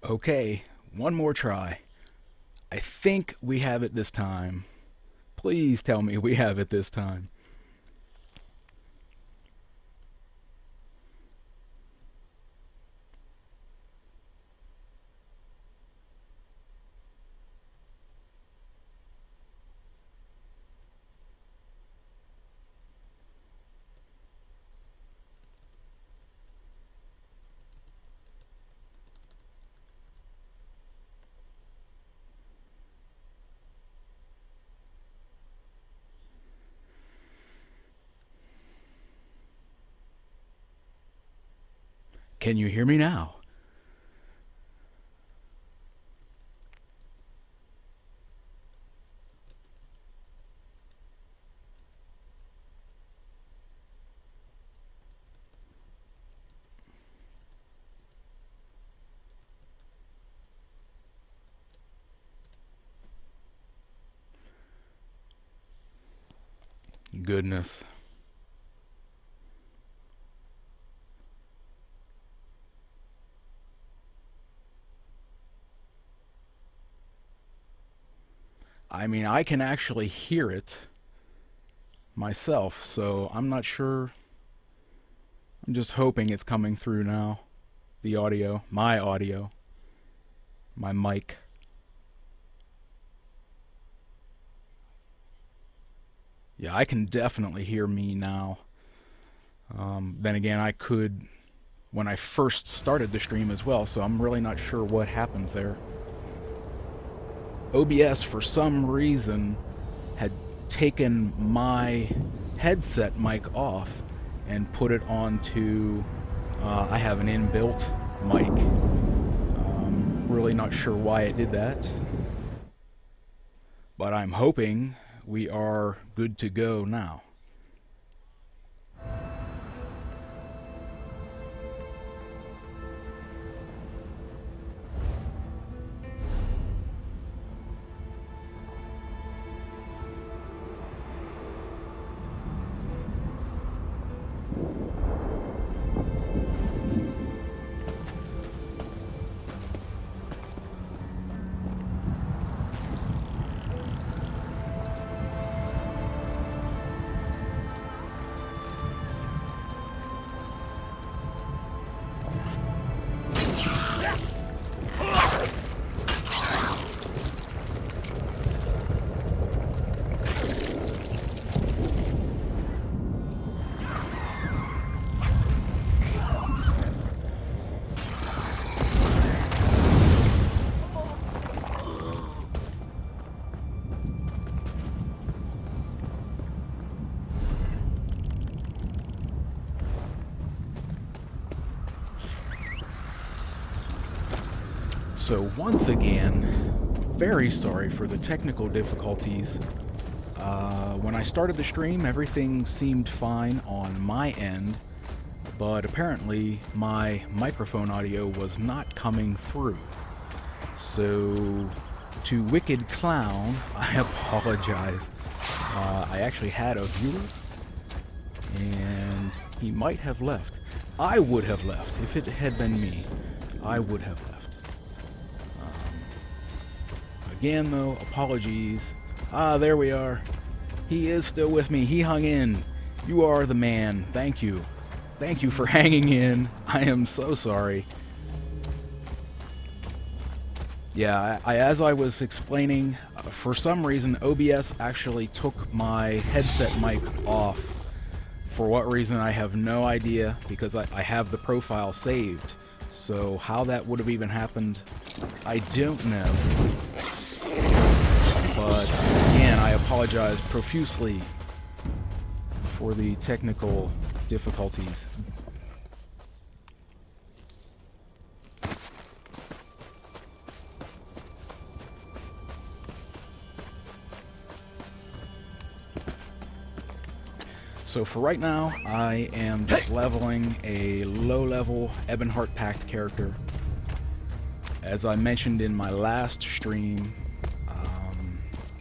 Okay, one more try. I think we have it this time. Please tell me we have it this time. Can you hear me now? Goodness. I mean, I can actually hear it myself, so I'm not sure. I'm just hoping it's coming through now. The audio, my mic. Yeah, I can definitely hear me now. Then again, I could when I first started the stream as well, so I'm really not sure what happened there. OBS, for some reason, had taken my headset mic off and put it onto, I have an inbuilt mic. Really not sure why it did that. But I'm hoping we are good to go now. So once again, very sorry for the technical difficulties. When I started the stream, everything seemed fine on my end, but apparently my microphone audio was not coming through. So to Wykkyd Clown, I apologize. I actually had a viewer, and he might have left. I would have left. If it had been me, I would have left. Again, though, apologies. Ah, there we are. He is still with me. He hung in. You are the man. Thank you. Thank you for hanging in. I am so sorry. Yeah, as I was explaining, for some reason, OBS actually took my headset mic off. For what reason, I have no idea, because I have the profile saved. So how that would have even happened, I don't know. But again, I apologize profusely for the technical difficulties. So for right now, I am just leveling a low-level Ebonheart Pact character. As I mentioned in my last stream,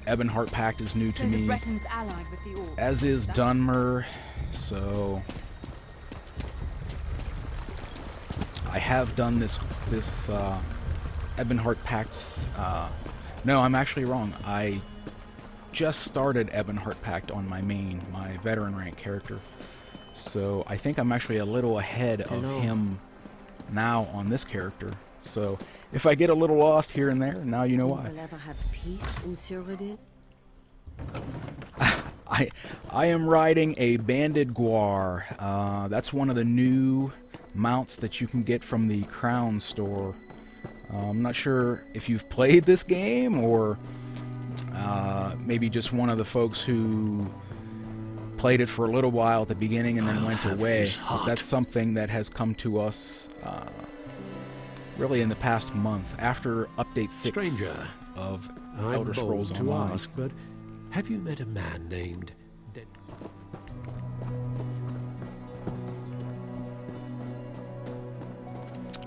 Ebonheart Pact is new to me, as is Dunmer, so I have done this Ebonheart Pacts. No, I'm actually wrong. I just started Ebonheart Pact on my main, my veteran rank character. So I think I'm actually a little ahead of him now on this character. So if I get a little lost here and there, now you know why. Will ever have peace in CyrHUD? I am riding a Banded Guar. That's one of the new mounts that you can get from the Crown store. I'm not sure if you've played this game or maybe just one of the folks who played it for a little while at the beginning and then went away. But that's something that has come to us really in the past month after update 6 Stranger, of I'm Elder Scrolls bold to Online. ask, but have you met a man named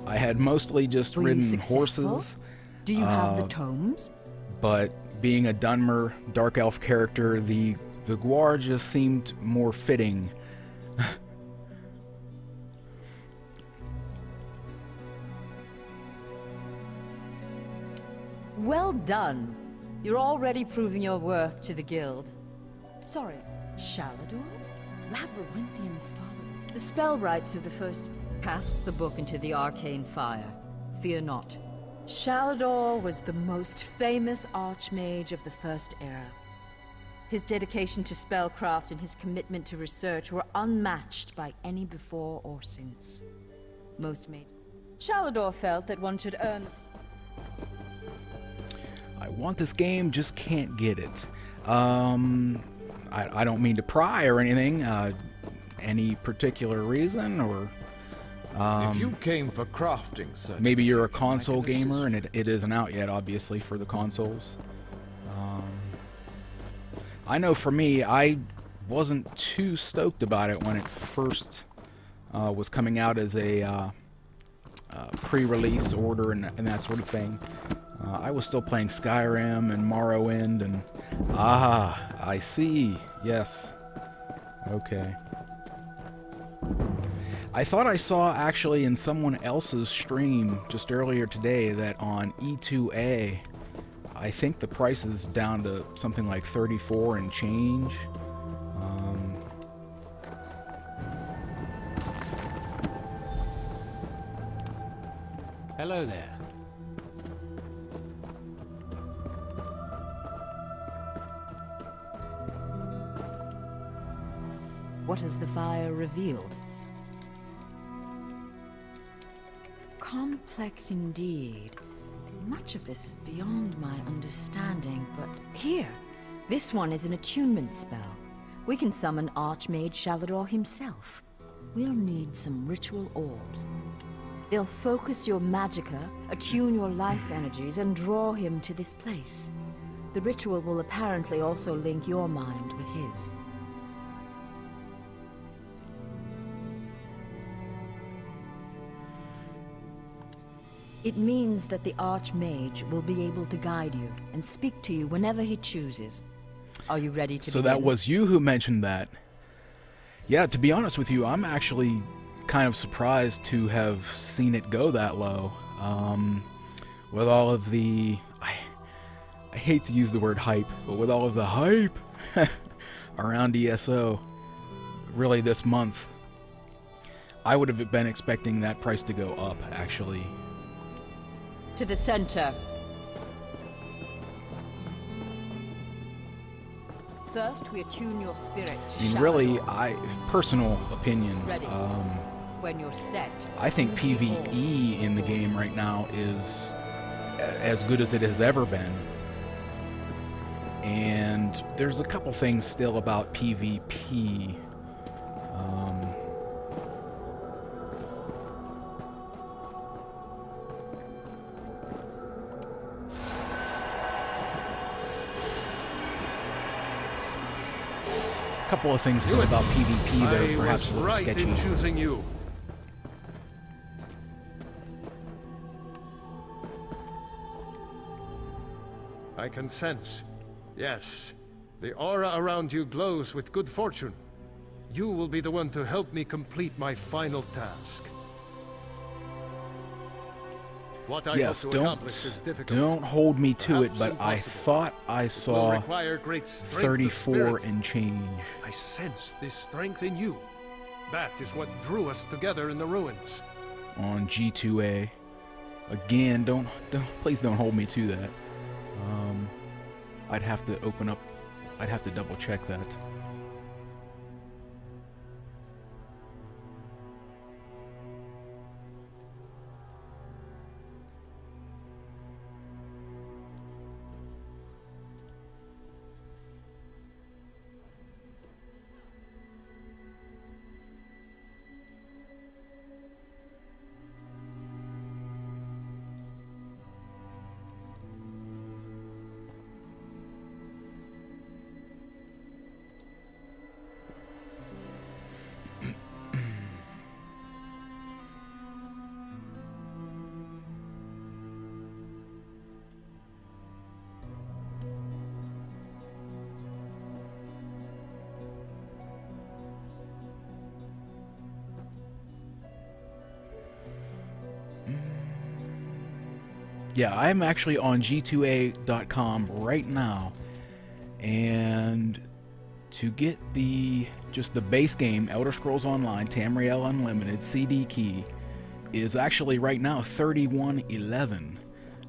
I had mostly just Were you ridden successful? horses, Do you have the tomes? but being a Dunmer Dark Elf character, the Guar just seemed more fitting. Well done. You're already proving your worth to the guild. Sorry, Shalador? Labyrinthian's fathers. The spell rites of the first cast the book into the arcane fire. Fear not. Shalador was the most famous archmage of the First Era. His dedication to spellcraft and his commitment to research were unmatched by any before or since. Most mages. Shalador felt that one should earn the I want this game, just can't get it. I don't mean to pry or anything. Any particular reason, or if you came for crafting, sir, maybe you're a console gamer and it isn't out yet, obviously, for the consoles. I know for me, I wasn't too stoked about it when it first was coming out as a pre-release order and that sort of thing. I was still playing Skyrim and Morrowind and... I see. Yes. Okay. I thought I saw actually in someone else's stream just earlier today that on E2A, I think the price is down to something like 34 and change. Hello there. What has the fire revealed? Complex indeed. Much of this is beyond my understanding, but here, this one is an attunement spell. We can summon Archmage Shalador himself. We'll need some ritual orbs. They'll focus your magicka, attune your life energies, and draw him to this place. The ritual will apparently also link your mind with his. It means that the Archmage will be able to guide you and speak to you whenever he chooses. Are you ready to begin? So that was you who mentioned that. Yeah, to be honest with you, I'm actually kind of surprised to have seen it go that low. With all of the... I hate to use the word hype, but with all of the hype around ESO, really this month, I would have been expecting that price to go up, actually. To the center. First, we attune your spirit to I mean, really, Shalador's. personal opinion, Ready. When you're set, I think use the orb. PvE in the game right now is as good as it has ever been. And there's a couple things still about PvP. A couple of things still about PvP that are perhaps a little right sketchy. in choosing you. I can sense. Yes, the aura around you glows with good fortune. You will be the one to help me complete my final task. What I Yes, hope to accomplish is difficult. don't hold me to it, Perhaps but I impossible. thought I It will saw require great strength of 34 spirit. and change. I sense this strength in you. That is what drew us together in the ruins. On G2A. Again, please don't hold me to that. I'd have to open up, I'd have to double check that. Yeah, I'm actually on G2A.com right now, and to get just the base game, Elder Scrolls Online, Tamriel Unlimited, CD key, is actually right now 3111.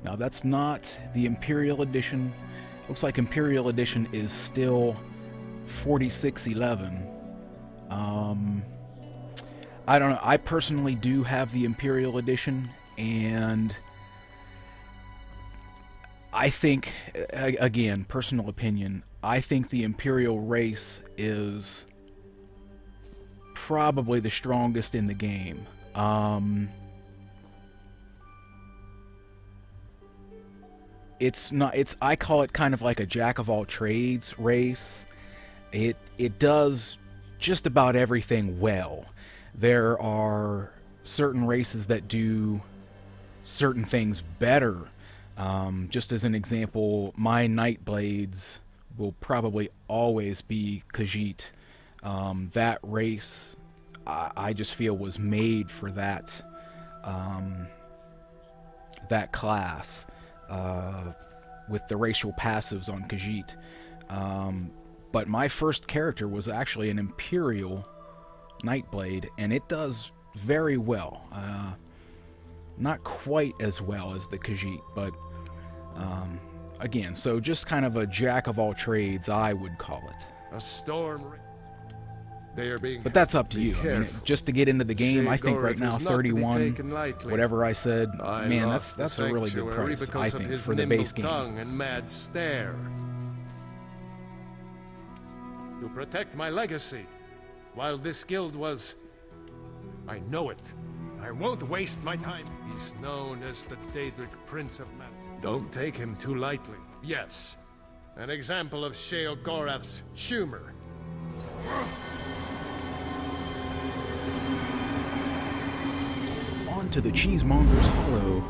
Now that's not the Imperial Edition. Looks like Imperial Edition is still 4611. I don't know. I personally do have the Imperial Edition, and I think, again, personal opinion, I think the Imperial race is probably the strongest in the game. I call it kind of like a jack of all trades race. It does just about everything well. There are certain races that do certain things better. Just as an example, my Nightblades will probably always be Khajiit. That race, I just feel, was made for that that class, with the racial passives on Khajiit. But my first character was actually an Imperial Nightblade, and it does very well. Not quite as well as the Khajiit, but again, so just kind of a jack of all trades, I would call it. A storm. They are being. But that's up to Be you. I mean, careful. just to get into the game, I think right Sheogorath now is not to be 31, taken lightly. whatever I said, I man, lost that's the a really good sanctuary price, I because of think, his for the nimble base game. tongue and mad stare. To protect my legacy, while this guild was, I know it. I won't waste my time. He's known as the Daedric Prince of Man. Don't take him too lightly. Yes, an example of Sheogorath's humor. On to the Cheesemonger's Hollow.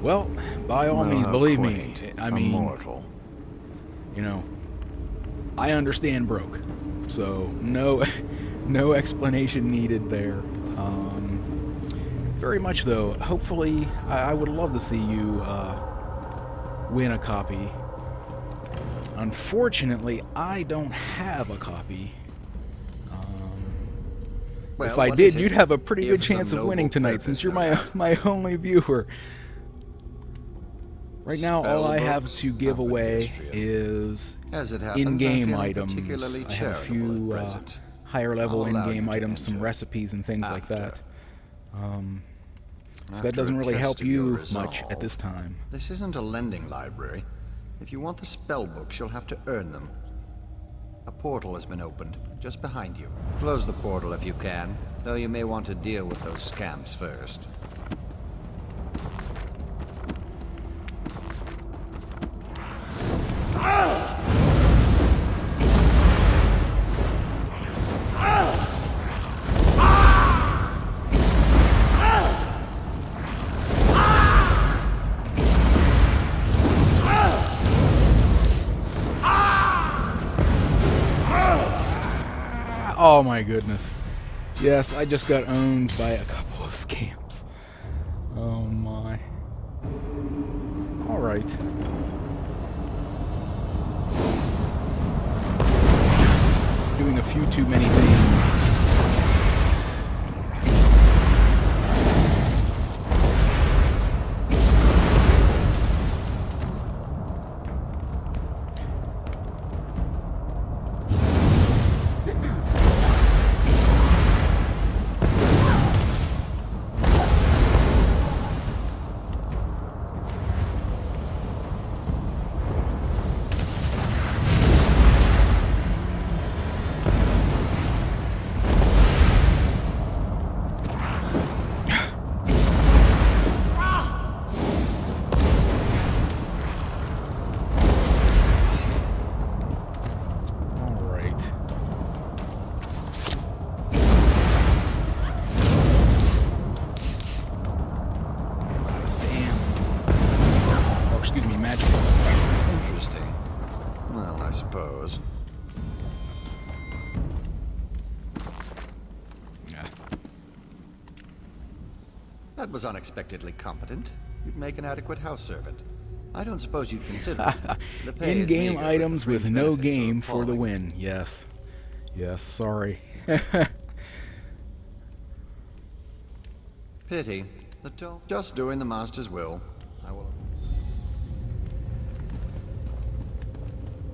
Well, by all means, believe me, I mean, immortal. you know, I understand broke, so no explanation needed there. Very much though, hopefully, I would love to see you win a copy. Unfortunately, I don't have a copy. Well, if I what did, is it? you'd have a pretty Here good for some chance of noble winning tonight, purpose, since you're no doubt. my only viewer. Right now, all I have Spellbooks, to give up away against you. is As it happens, I'm in-game feeling items. particularly I have a charitable few at present. higher level I'll allow in-game you to items, some enter recipes and things like after. that. So that doesn't really help you much at this time. This isn't a lending library. If you want the spell books, you'll have to earn them. A portal has been opened, just behind you. Close the portal if you can, though you may want to deal with those scamps first. Oh my goodness. Yes, I just got owned by a couple of scamps. Oh my. Alright. Doing a few too many things. That was unexpectedly competent. You'd make an adequate house servant. I don't suppose you'd consider it. The pay is in-game meager, items but the with fringe no benefits are game for the appalling. win. Yes. Yes, sorry. Pity. Just doing the master's will. I will.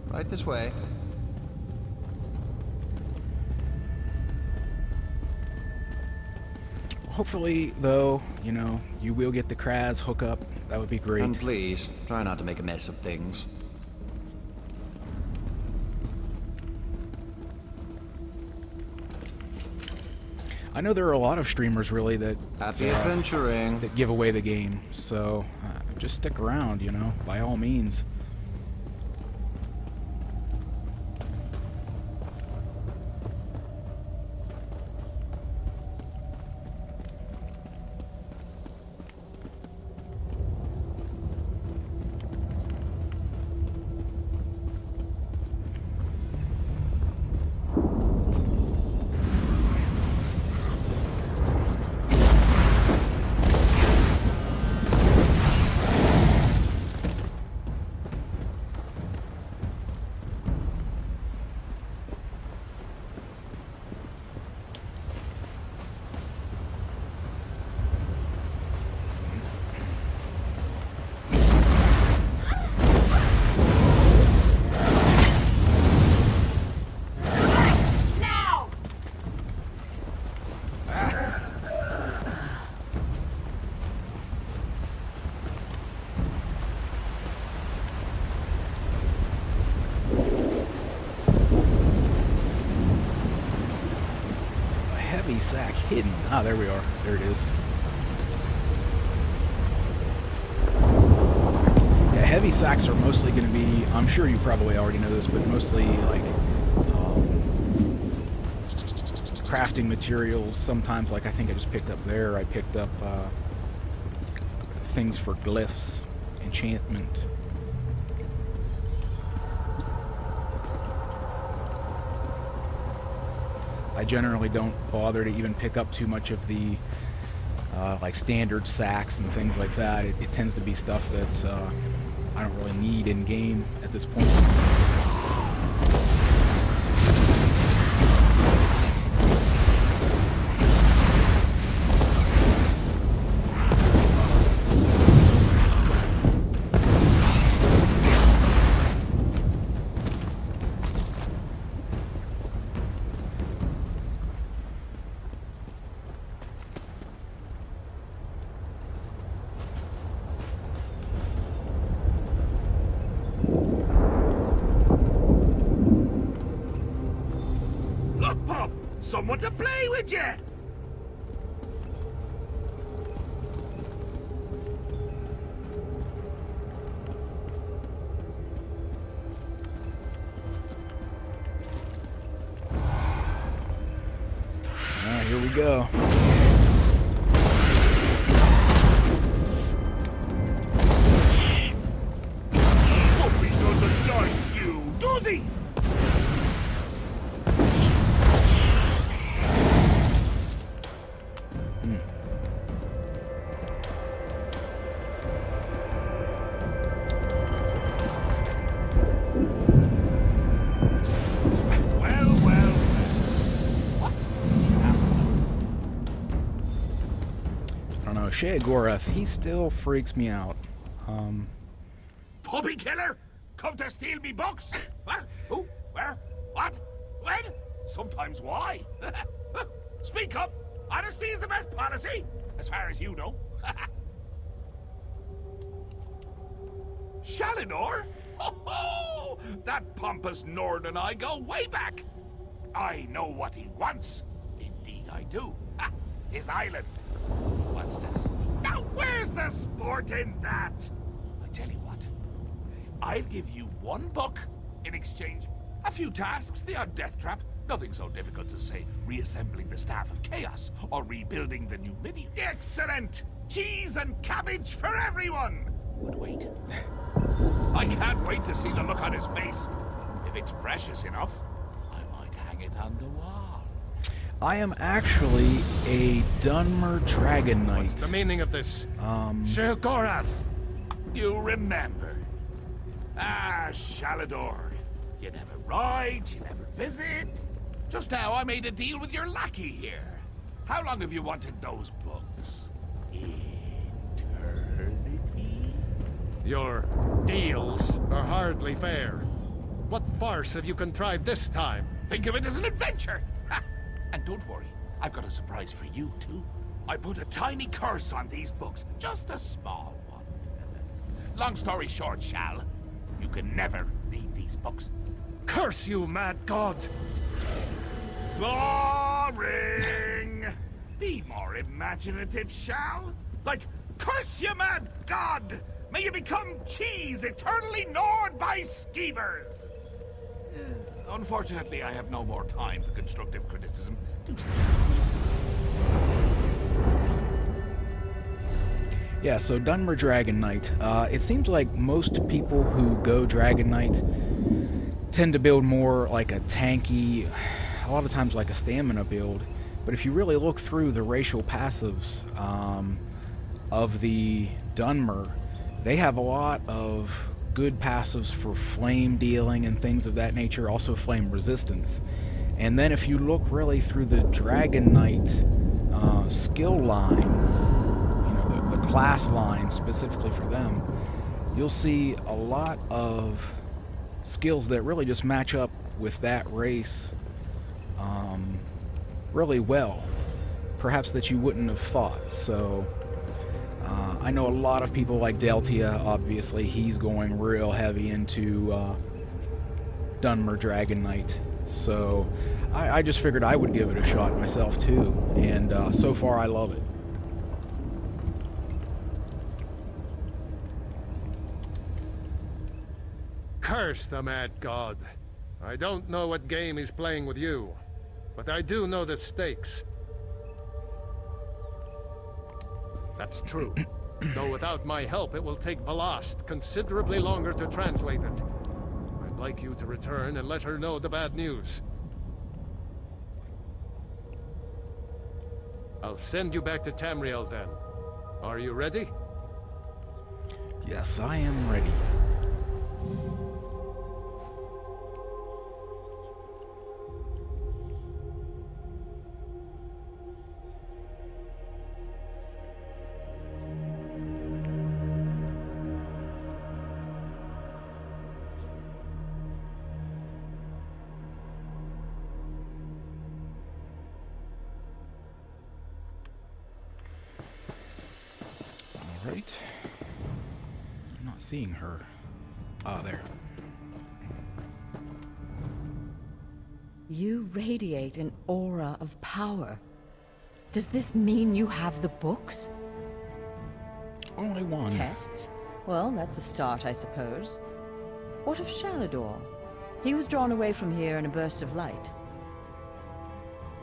Right this way. Hopefully, though, you know, you will get the Kraz hookup. That would be great. And please, try not to make a mess of things. I know there are a lot of streamers, really, that Happy adventuring. that give away the game. So, just stick around, you know, by all means. Sack hidden. Ah, there we are. There it is. Yeah, heavy sacks are mostly going to be, I'm sure you probably already know this, but mostly like crafting materials. Sometimes, like I think I just picked up there, I picked up things for glyphs, enchantment. I generally don't bother to even pick up too much of the like standard sacks and things like that. It tends to be stuff that I don't really need in game at this point. someone to play with you. Here we go. Hope he doesn't like you, does he? Sheagorath, he still freaks me out. Puppy killer? Come to steal me books? What? Who? Where? What? When? Sometimes why? Speak up! Honesty is the best policy, as far as you know. Shalinor? Oh, that pompous Nord and I go way back. I know what he wants. Indeed I do. His island. What's this? Now, where's the sport in that? I tell you what. I'll give you one book in exchange for a few tasks, the odd death trap. Nothing so difficult as, say, reassembling the Staff of Chaos or rebuilding the new mini. Excellent! Cheese and cabbage for everyone! But wait. I can't wait to see the look on his face. If it's precious enough, I might hang it on the wall. I am actually a Dunmer Dragonknight. What's the meaning of this? Sheagorath! You remember. Ah, Shalador. You never ride, you never visit. Just now I made a deal with your lackey here. How long have you wanted those books? Eternity? Your deals are hardly fair. What farce have you contrived this time? Think of it as an adventure! Ha! And don't worry, I've got a surprise for you, too. I put a tiny curse on these books, just a small one. Long story short, Shal, you can never read these books. Curse you, mad god! Boring! Be more imaginative, Shal. Like, curse you, mad god! May you become cheese eternally gnawed by skeevers! Unfortunately, I have no more time for constructive criticism. Do stay in touch. Yeah, so Dunmer Dragonknight. It seems like most people who go Dragonknight tend to build more like a tanky, a lot of times like a stamina build. But if you really look through the racial passives of the Dunmer, they have a lot of good passives for flame dealing and things of that nature, also flame resistance. And then if you look really through the Dragonknight skill line, you know, the class line specifically for them, you'll see a lot of skills that really just match up with that race really well, perhaps that you wouldn't have thought. So I know a lot of people like Deltia, obviously, he's going real heavy into Dunmer Dragonknight. So I just figured I would give it a shot myself too, and so far I love it. Curse the mad god. I don't know what game he's playing with you, but I do know the stakes. That's true. Though without my help, it will take Velast considerably longer to translate it. I'd like you to return and let her know the bad news. I'll send you back to Tamriel then. Are you ready? Yes, I am ready. Right. I'm not seeing her. Ah, there. You radiate an aura of power. Does this mean you have the books? Only one. Tests? Well, that's a start, I suppose. What of Shalador? He was drawn away from here in a burst of light.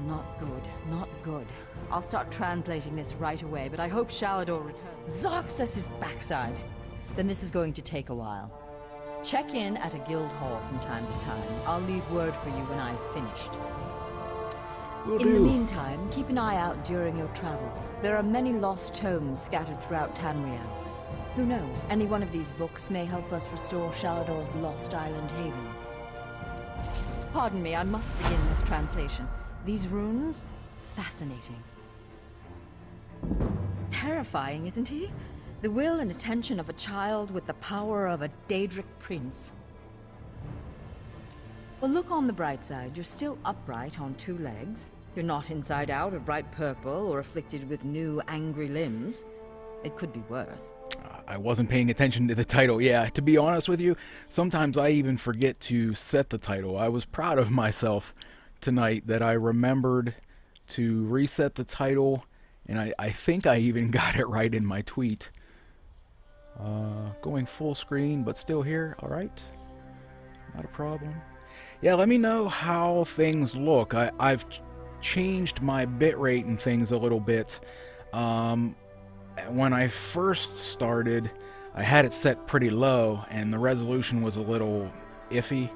Not good, not good. I'll start translating this right away, but I hope Shalador returns. Zarxus' backside! Then this is going to take a while. Check in at a guild hall from time to time. I'll leave word for you when I've finished. In the meantime, keep an eye out during your travels. There are many lost tomes scattered throughout Tamriel. Who knows, any one of these books may help us restore Shalador's lost island haven. Pardon me, I must begin this translation. These runes? Fascinating. Terrifying, isn't he? The will and attention of a child with the power of a Daedric prince. Well, look on the bright side. You're still upright on 2 legs. You're not inside out or bright purple or afflicted with new angry limbs. It could be worse. I wasn't paying attention to the title. Yeah, to be honest with you, sometimes I even forget to set the title. I was proud of myself tonight that I remembered to reset the title, and I think I even got it right in my tweet. Going full screen, but still here. All right, not a problem. Yeah, let me know how things look. I've changed my bitrate and things a little bit. When I first started, I had it set pretty low, and the resolution was a little iffy.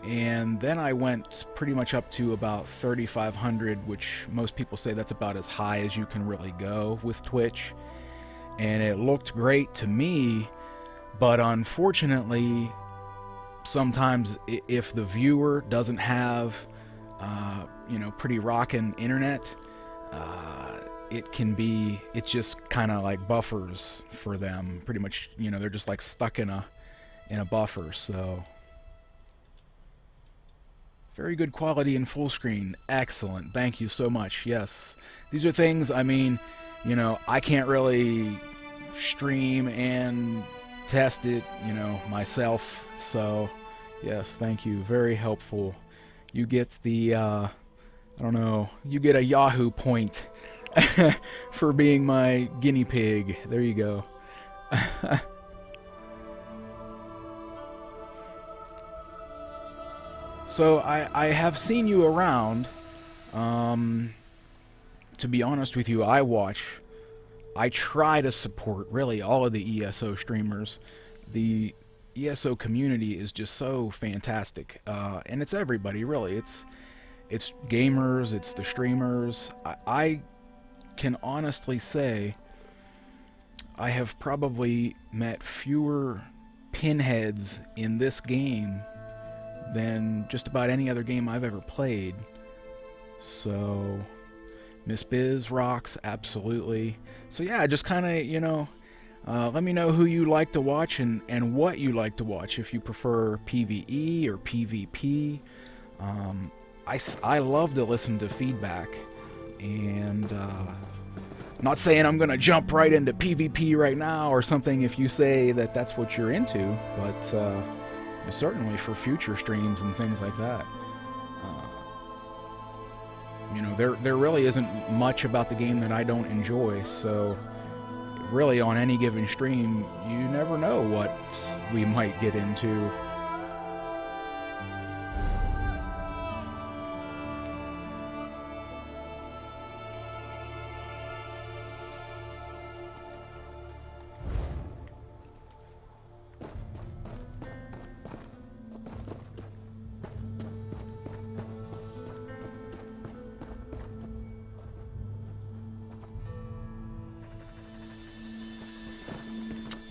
And then I went pretty much up to about 3500, which most people say that's about as high as you can really go with Twitch. And it looked great to me, but unfortunately, sometimes if the viewer doesn't have, pretty rockin' internet, it just kind of like buffers for them. Pretty much, they're just like stuck in a buffer. So very good quality in full screen. Excellent. Thank you so much. Yes, these are things, I can't really stream and test it, myself. So, yes, thank you. Very helpful. You get the, you get a Yahu point for being my guinea pig. There you go. So, I have seen you around. To be honest with you, I try to support really all of the ESO streamers. The ESO community is just so fantastic, and it's everybody really. It's gamers, it's the streamers. I can honestly say I have probably met fewer pinheads in this game than just about any other game I've ever played. So Miss Biz rocks, absolutely. So yeah, just kind of, let me know who you like to watch and what you like to watch. If you prefer PvE or PvP. I love to listen to feedback. And not saying I'm going to jump right into PvP right now or something if you say that that's what you're into. But certainly for future streams and things like that. There really isn't much about the game that I don't enjoy, so really on any given stream, you never know what we might get into.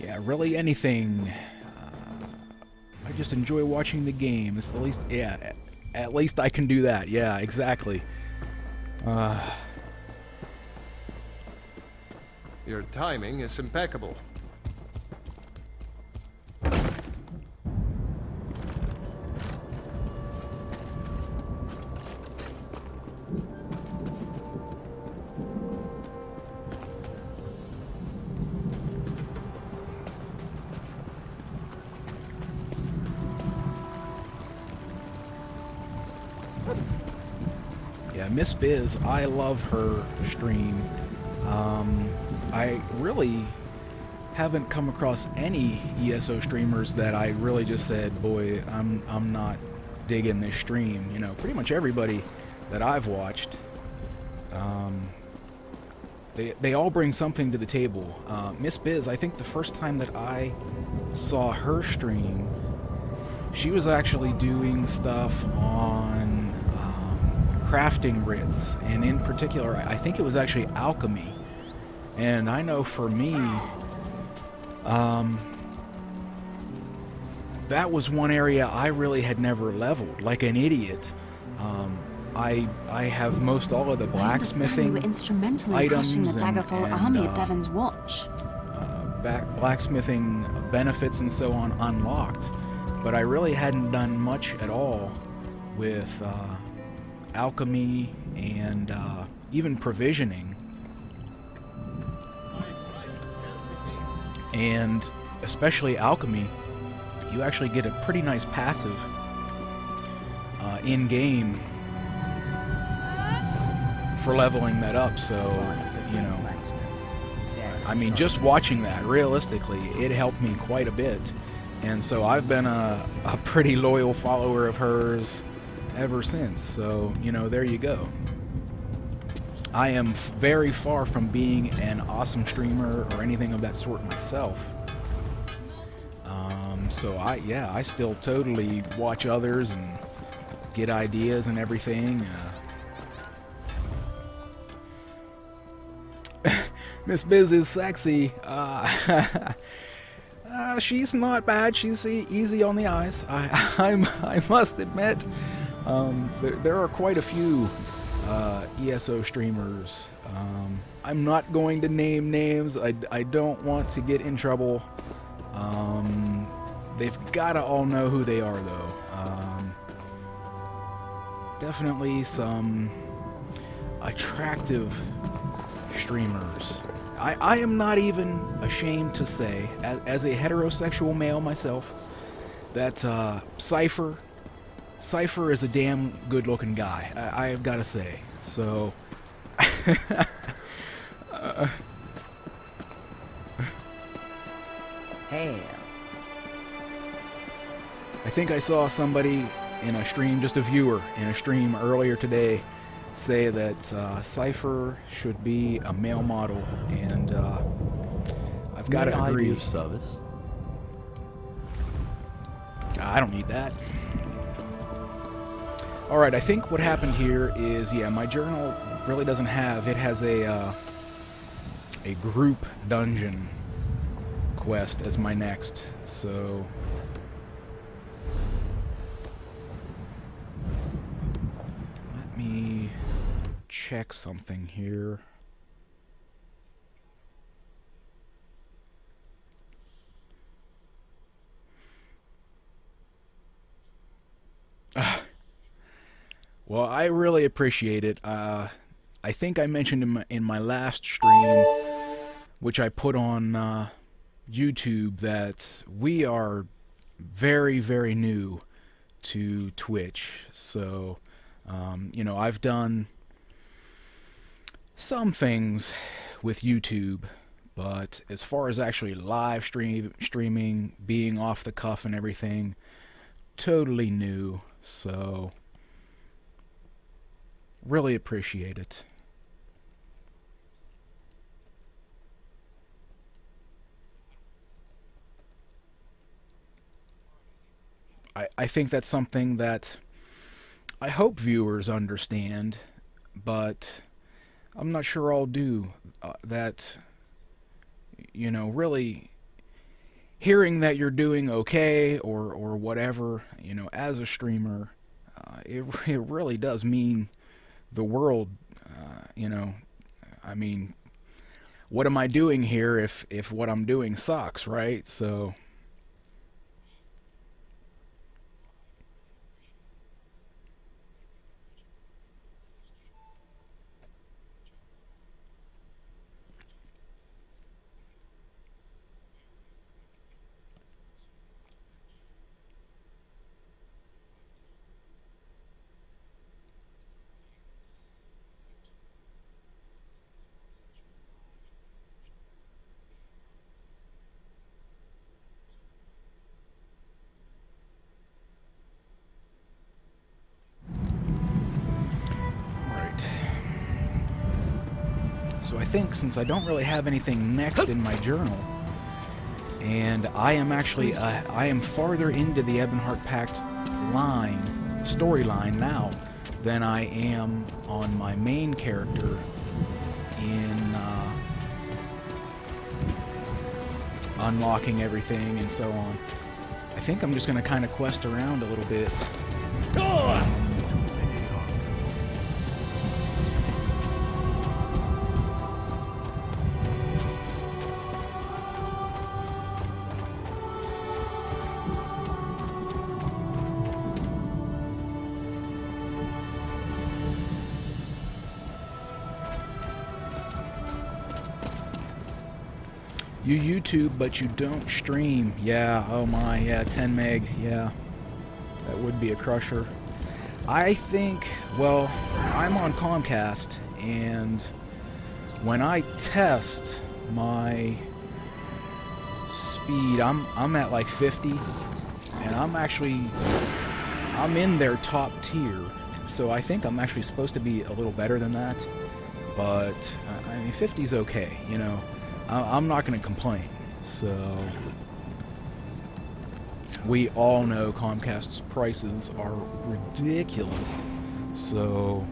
Yeah, really anything. I just enjoy watching the game. It's the least, yeah, at least I can do that. Yeah, exactly. Your timing is impeccable. Miss Biz, I love her stream. I really haven't come across any ESO streamers that I really just said, boy, I'm not digging this stream. You know, pretty much everybody that I've watched, they all bring something to the table. Miss Biz, I think the first time that I saw her stream, she was actually doing stuff on crafting writs, and in particular, I think it was actually alchemy. And I know for me, that was one area I really had never leveled, like an idiot. I have most all of the blacksmithing you were instrumental in items crushing the Daggerfall army at Devon's watch. Blacksmithing benefits and so on unlocked, but I really hadn't done much at all with alchemy and even provisioning. And especially alchemy, you actually get a pretty nice passive in-game for leveling that up, so, you know, I mean, just watching that, realistically, it helped me quite a bit. And so I've been a pretty loyal follower of hers ever since, so, you know, there you go. I am very far from being an awesome streamer or anything of that sort myself. So I still totally watch others and get ideas and everything. Miss Biz is sexy. She's not bad. She's easy on the eyes. I must admit. There are quite a few ESO streamers. I'm not going to name names. I don't want to get in trouble. They've got to all know who they are, though. Definitely some attractive streamers. I am not even ashamed to say, as a heterosexual male myself, that Cypher is a damn good-looking guy. I've got to say. So, Hey. I think I saw somebody in a stream, just a viewer in a stream earlier today, say that Cypher should be a male model, and I've got to agree. May I be of service? I don't need that. Alright, I think what happened here is, yeah, my journal really doesn't have, it has a group dungeon quest as my next, so let me check something here. Well, I really appreciate it. I think I mentioned in my last stream, which I put on YouTube, that we are very, very new to Twitch. So, you know, I've done some things with YouTube, but as far as actually live streaming, being off the cuff and everything, totally new. So, really appreciate it. I think that's something that I hope viewers understand, but I'm not sure all do. That, you know, really hearing that you're doing okay or whatever, you know, as a streamer, it really does mean the world. You know, I mean, what am I doing here if what I'm doing sucks, right? So I think since I don't really have anything next in my journal, and I am actually, I am farther into the Ebonheart Pact storyline now than I am on my main character in unlocking everything and so on. I think I'm just going to kind of quest around a little bit. You YouTube, but you don't stream. Yeah, oh my, yeah, 10 meg, yeah. That would be a crusher. I think, well, I'm on Comcast, and when I test my speed, I'm at like 50, and I'm in their top tier. So I think I'm actually supposed to be a little better than that, but I mean, 50's okay, you know. I'm not going to complain. So we all know Comcast's prices are ridiculous. So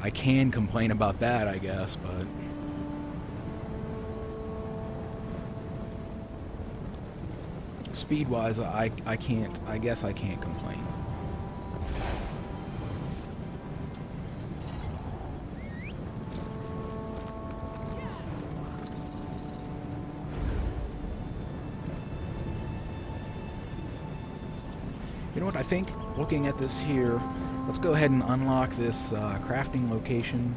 I can complain about that, I guess, but speed-wise, I guess I can't complain. You know what, I think, looking at this here, let's go ahead and unlock this crafting location.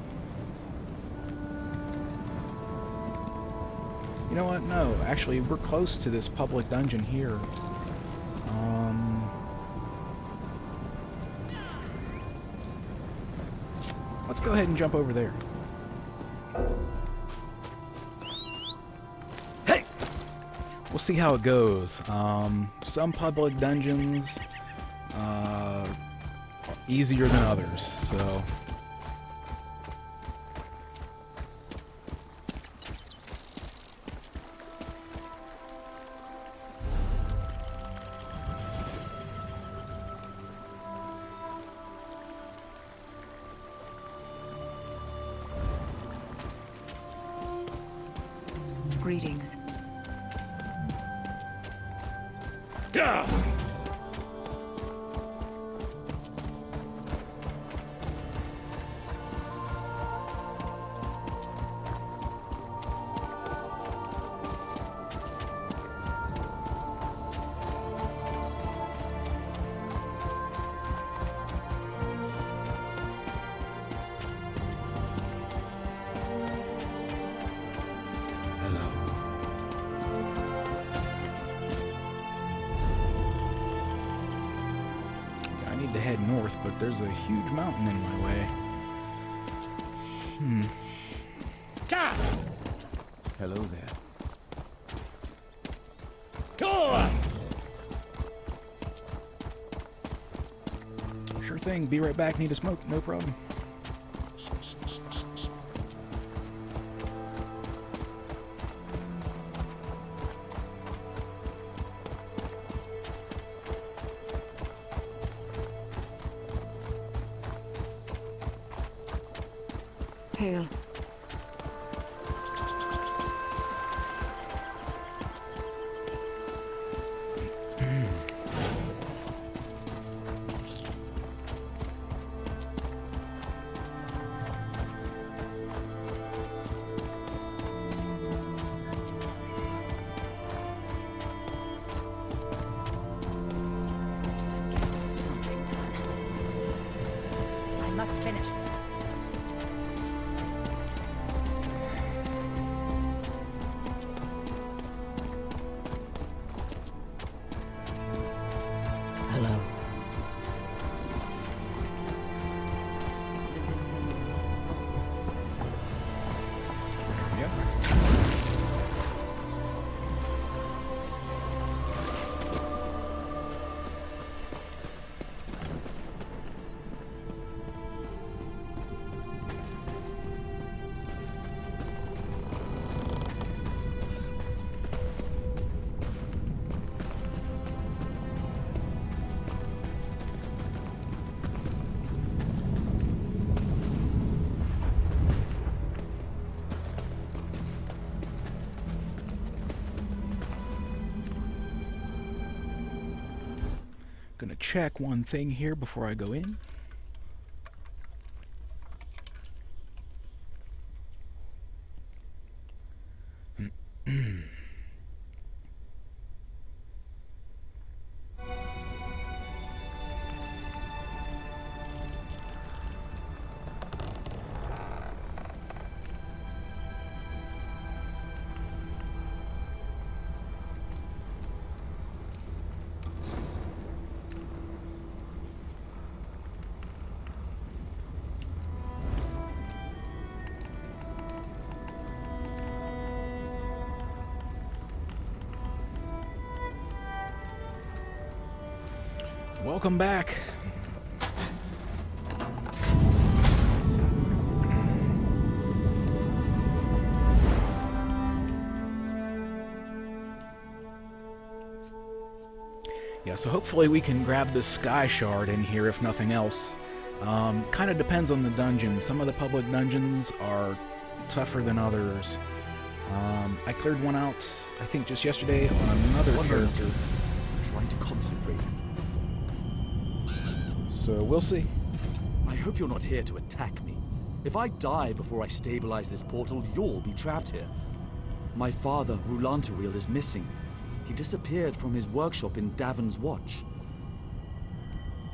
You know what, no, actually, we're close to this public dungeon here. Let's go ahead and jump over there. Hey! We'll see how it goes. Some public dungeons easier than others, so Greetings. To head north, but there's a huge mountain in my way. Hello there. Sure thing, be right back, need a smoke, no problem. Hail. Something done. I must finish this. Hello. Yep. Gonna check one thing here before I go in. Welcome back. Yeah, so hopefully we can grab this Sky Shard in here, if nothing else. Kind of depends on the dungeon. Some of the public dungeons are tougher than others. I cleared one out, I think just yesterday, on another character. I'm trying to concentrate. So we'll see. I hope you're not here to attack me. If I die before I stabilize this portal, you'll be trapped here. My father, Rulantawield, is missing. He disappeared from his workshop in Davon's Watch.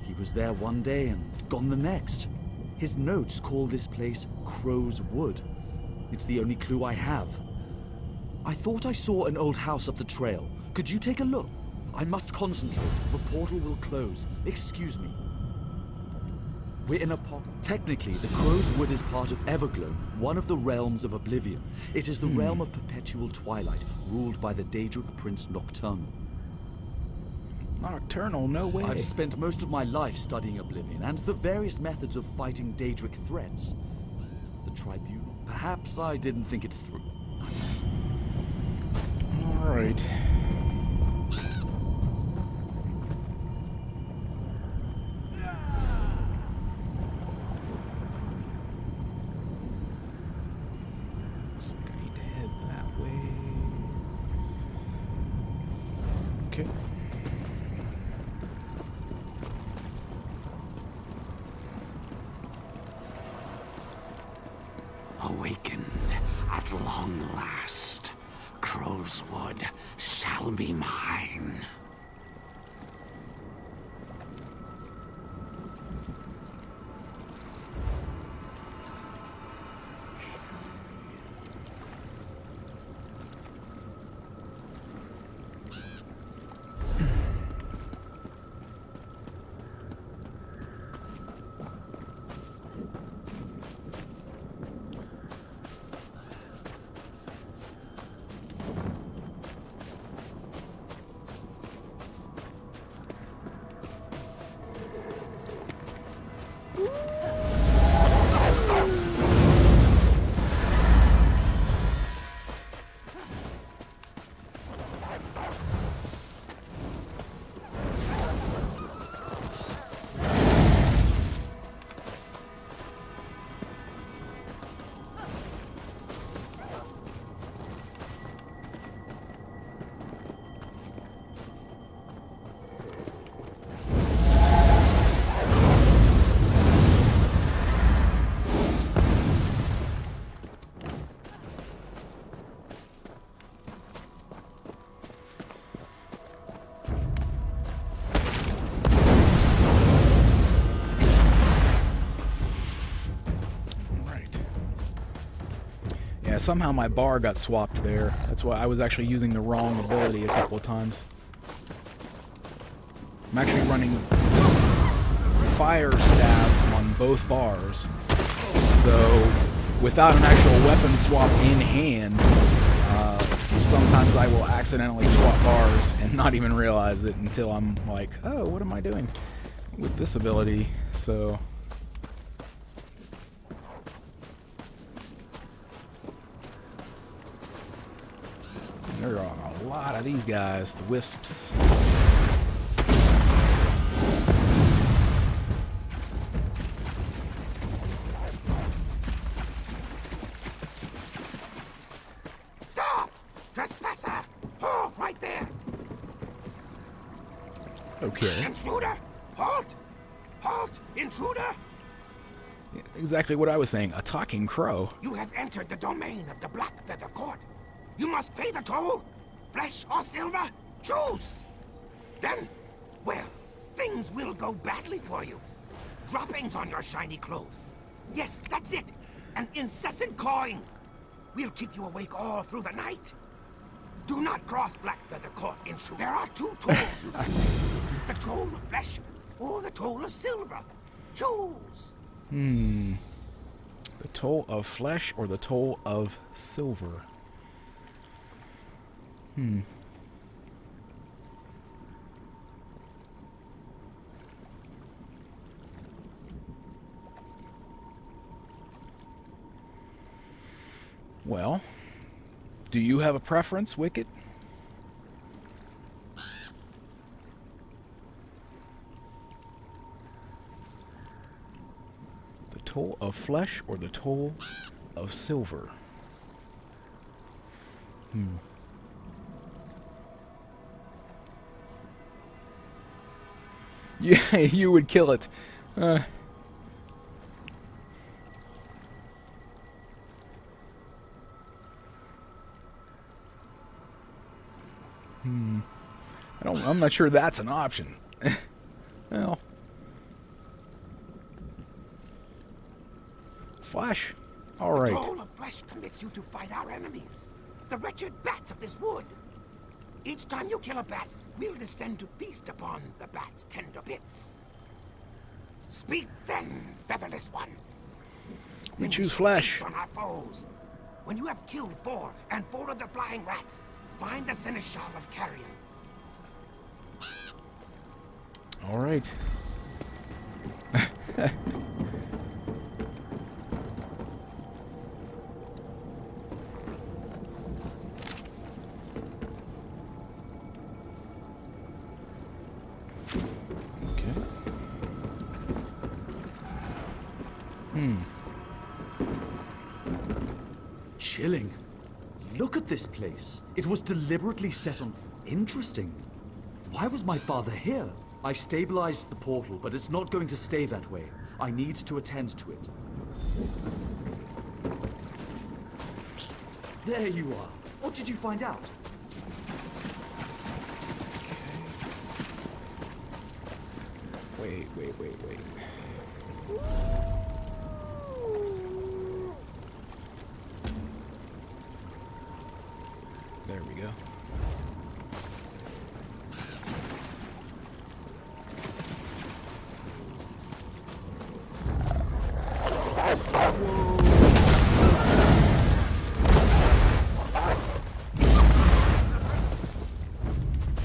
He was there one day and gone the next. His notes call this place Crow's Wood. It's the only clue I have. I thought I saw an old house up the trail. Could you take a look? I must concentrate. The portal will close. Excuse me. We're in a pocket. Technically, the Crow's Wood is part of Everglow, one of the realms of Oblivion. It is the realm of perpetual twilight, ruled by the Daedric Prince Nocturnal. Nocturnal, no way. I've spent most of my life studying Oblivion and the various methods of fighting Daedric threats. The Tribunal. Perhaps I didn't think it through. Alright. Okay. Awakened at long last, Crow's Wood shall be mine. Yeah, somehow my bar got swapped there. That's why I was actually using the wrong ability a couple of times. I'm actually running fire stabs on both bars. So, without an actual weapon swap in hand, sometimes I will accidentally swap bars and not even realize it until I'm like, oh, what am I doing with this ability? So... there are a lot of these guys, the wisps. Stop! Trespasser! Oh, right there! Okay. Intruder! Halt! Halt! Intruder! Exactly what I was saying. A talking crow. You have entered the domain of the Black Feather Court. You must pay the toll. Flesh or silver? Choose! Then, well, things will go badly for you. Droppings on your shiny clothes. Yes, that's it. An incessant cawing. We'll keep you awake all through the night. Do not cross Blackfeather Court, intruder. There are two tolls. The toll of flesh or the toll of silver. Choose. The toll of flesh or the toll of silver? Well, do you have a preference, Wykkyd? The toll of flesh or the toll of silver? Yeah, you would kill it. I'm not sure that's an option. Well, flesh. All The right. toll of flesh commits you to fight our enemies, the wretched bats of this wood. Each time you kill a bat, we'll descend to feast upon the bat's tender bits. Speak then, featherless one. We Then choose shall flesh. feast on our foes. When you have killed 4 and 4 of the flying rats, find the seneschal of carrion. All right. Okay. Chilling. Look at this place. It was deliberately set on... Interesting. Why was my father here? I stabilized the portal, but it's not going to stay that way. I need to attend to it. There you are. What did you find out? Wait. There we go.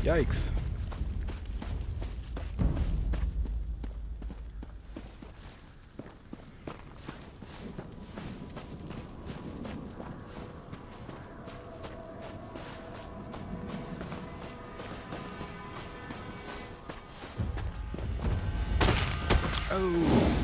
Yikes. Oh.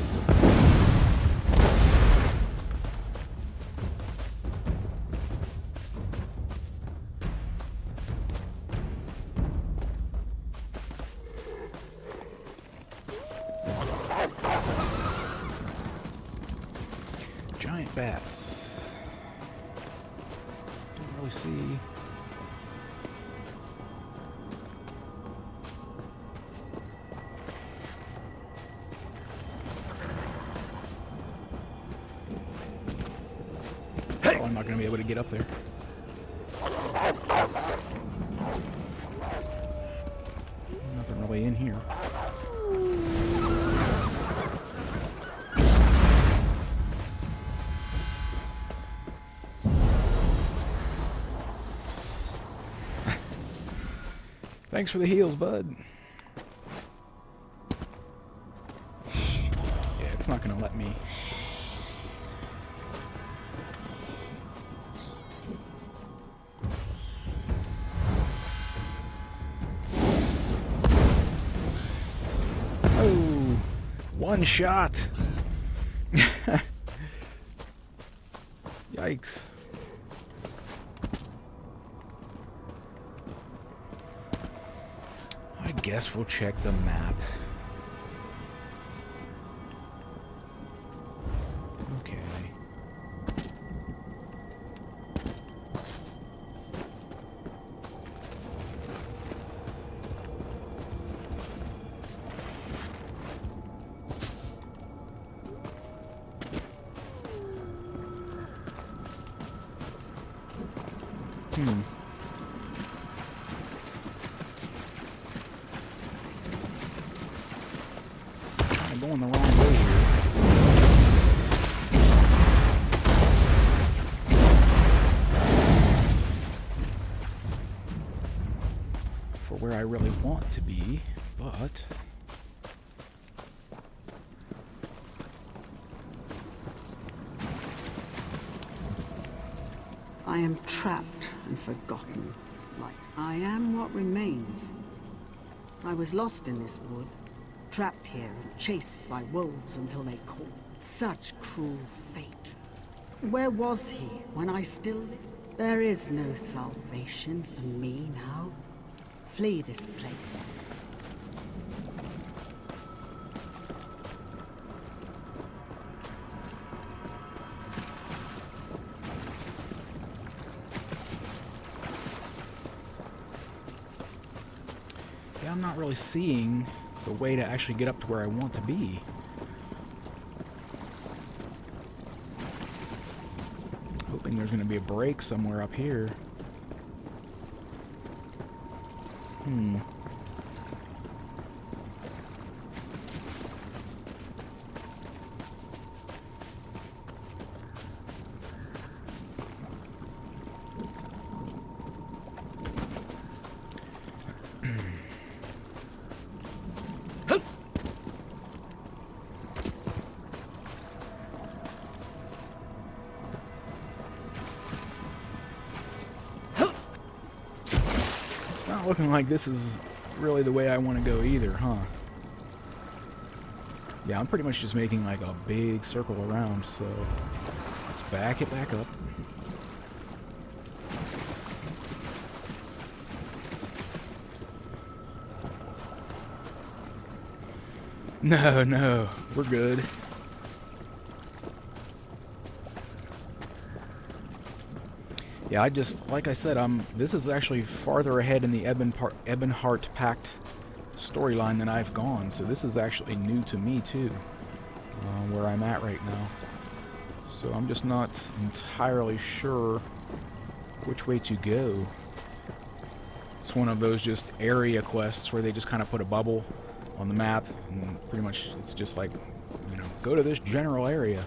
Giant bats. Don't really see. Oh, I'm not going to be able to get up there. Nothing really in here. Thanks for the heals, bud. Yeah, it's not gonna let me. Oh, one shot. Yikes. I guess we'll check the map. Okay. I'm going the wrong way here. For where I really want to be, but I am trapped and forgotten. Like I am what remains. I was lost in this wood, trapped here and chased by wolves until they called. Such cruel fate. Where was he when I still lived? There is no salvation for me now. Flee this place. yeah, I'm not really seeing the way to actually get up to where I want to be. Hoping there's going to be a break somewhere up here. Looking like this is really the way I want to go either, huh? Yeah, I'm pretty much just making like a big circle around, so let's back it back up. No, we're good. Yeah, I just, like I said, this is actually farther ahead in the Ebonheart Pact storyline than I've gone, so this is actually new to me too, where I'm at right now. So I'm just not entirely sure which way to go. It's one of those just area quests where they just kind of put a bubble on the map, and pretty much it's just like, you know, go to this general area.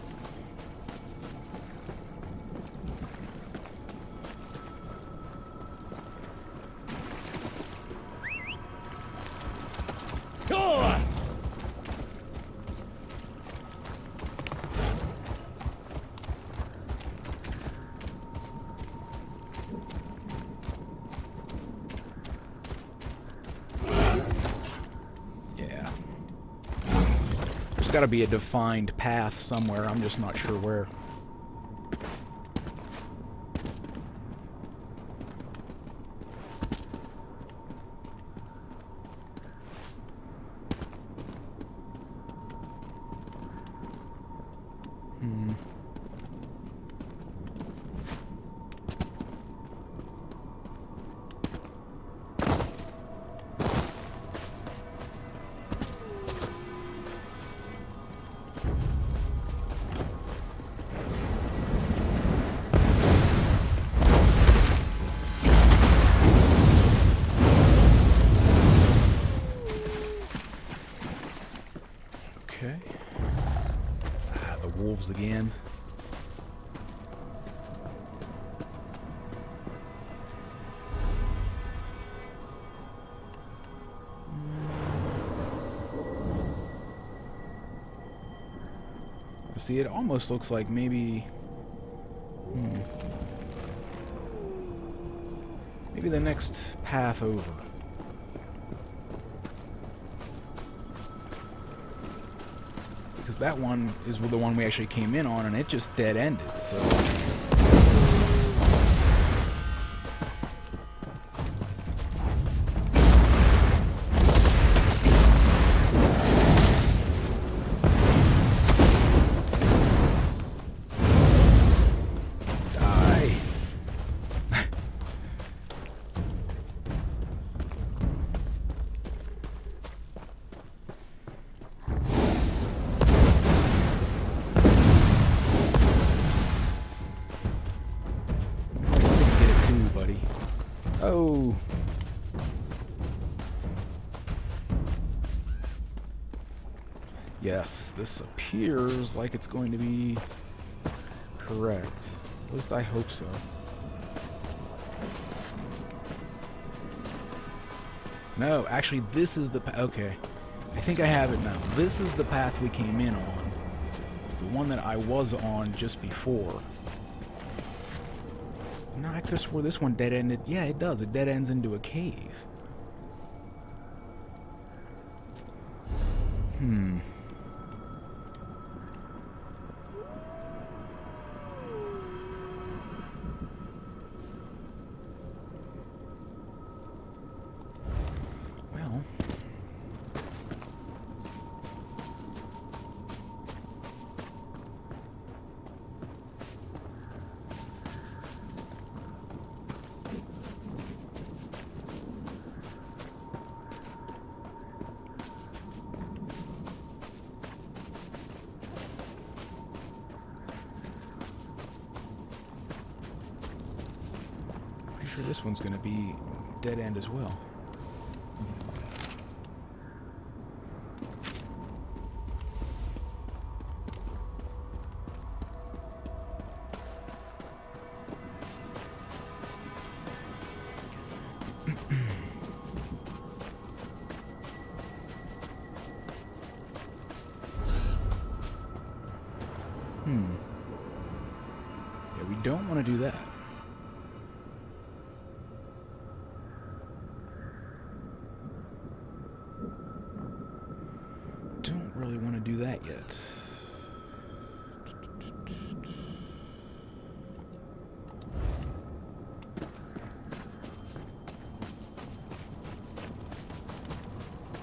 There's got to be a defined path somewhere. I'm just not sure where. Okay. The wolves again. See, it almost looks like maybe... maybe the next path over. Because that one is the one we actually came in on, and it just dead-ended, so... Yes, this appears like it's going to be correct. At least I hope so. No, actually, this is the path. Okay. I think I have it now. This is the path we came in on. The one that I was on just before. No, I could have swore this one dead-ended. Yeah, it does. It dead-ends into a cave. Well... Pretty sure this one's going to be dead end as well. Yeah, we don't want to do that. Don't really want to do that yet.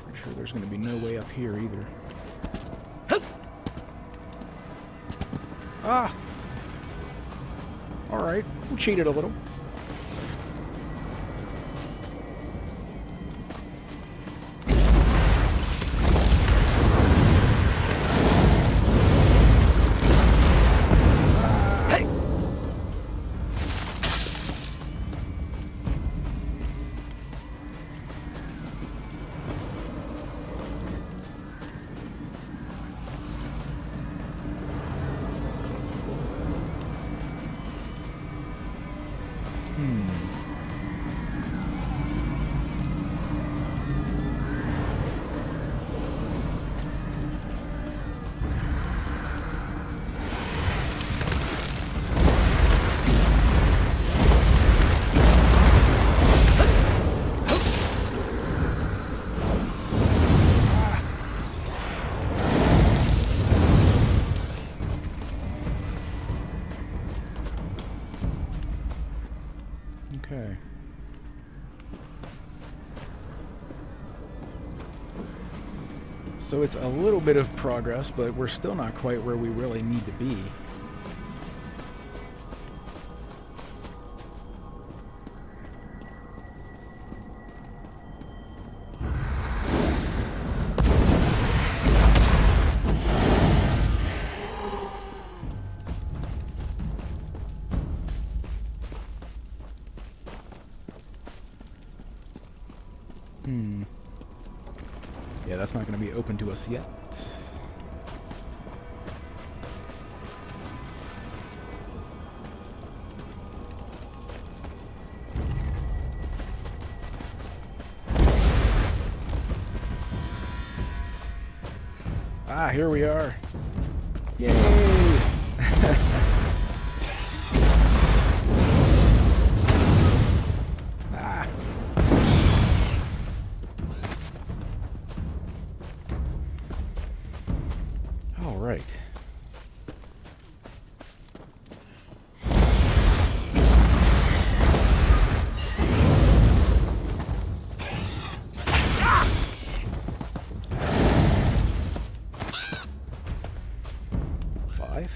Pretty sure there's going to be no way up here either. Ah! Alright, we cheated a little. Okay. So it's a little bit of progress, but we're still not quite where we really need to be. Yeah, that's not going to be open to us yet. Ah, here we are. Yay! Right. Five.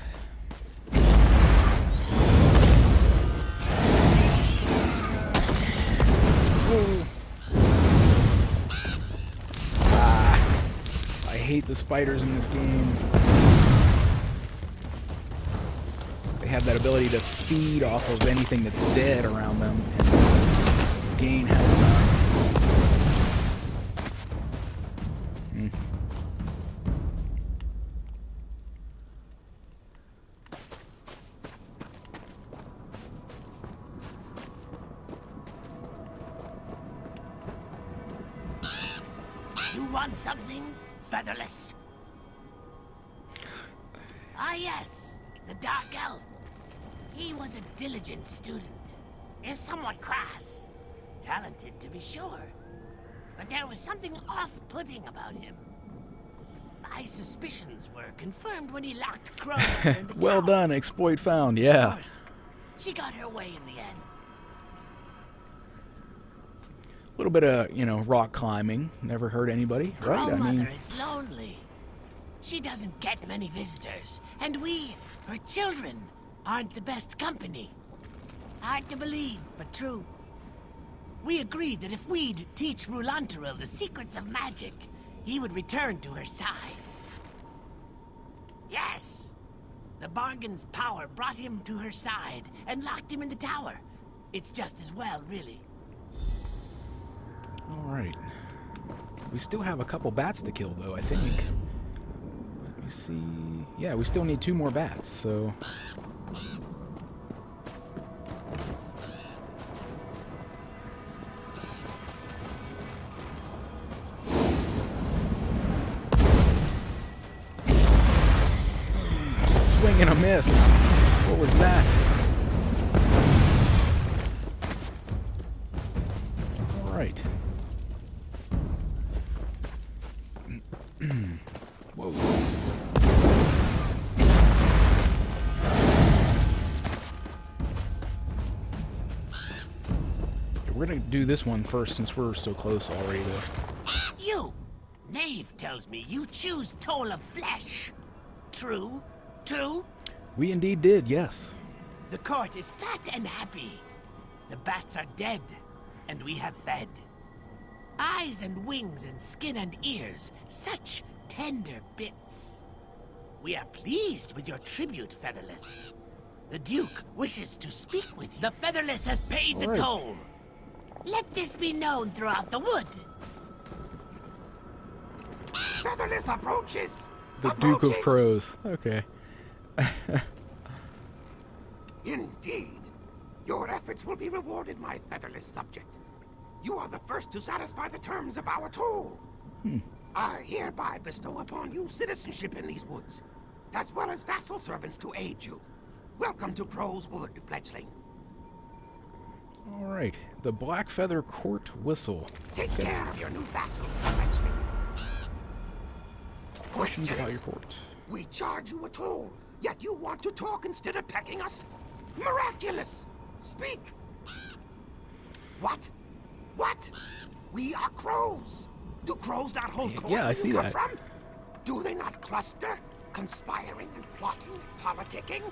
I hate the spiders in this game. They have that ability to feed off of anything that's dead around them and gain health. You want something, Featherless? Ah yes, the Dark Elf. He was a diligent student. Is somewhat crass. Talented, to be sure. But there was something off-putting about him. My suspicions were confirmed when he locked Crow in the Well tower. done, exploit found, Of yeah. course, she got her way in the end. A little bit of, rock climbing. Never hurt anybody, right? Crow Mother is lonely. She doesn't get many visitors, and we, her children, aren't the best company. Hard to believe, but true. We agreed that if we'd teach Rulantaril the secrets of magic, he would return to her side. Yes! The bargain's power brought him to her side and locked him in the tower. It's just as well, really. Alright. We still have a couple bats to kill, though, I think. Let me see. Yeah, we still need 2 more bats, so... Swing and a miss. What was that? Alright. Whoa. We're gonna do this one first since we're so close already, though. You! Knave tells me you choose Toll of Flesh. True? True? We indeed did, yes. The court is fat and happy. The bats are dead, and we have fed. Eyes and wings and skin and ears, such tender bits. We are pleased with your tribute, Featherless. The Duke wishes to speak with you. The Featherless has paid the toll. Let this be known throughout the wood. Featherless approaches! The Duke of Crows. Okay. Indeed. Your efforts will be rewarded, my featherless subject. You are the first to satisfy the terms of our toll. I hereby bestow upon you citizenship in these woods, as well as vassal servants to aid you. Welcome to Crow's Wood, fledgling. Alright. The Black Feather Court Whistle. Take care of your new vassals, fledgling. Questions about your court. We charge you a toll, yet you want to talk instead of pecking us? Miraculous! Speak! What? What? We are crows! Do crows not hold court Yeah, I where see you come that. from? Do they not cluster, conspiring and plotting and politicking?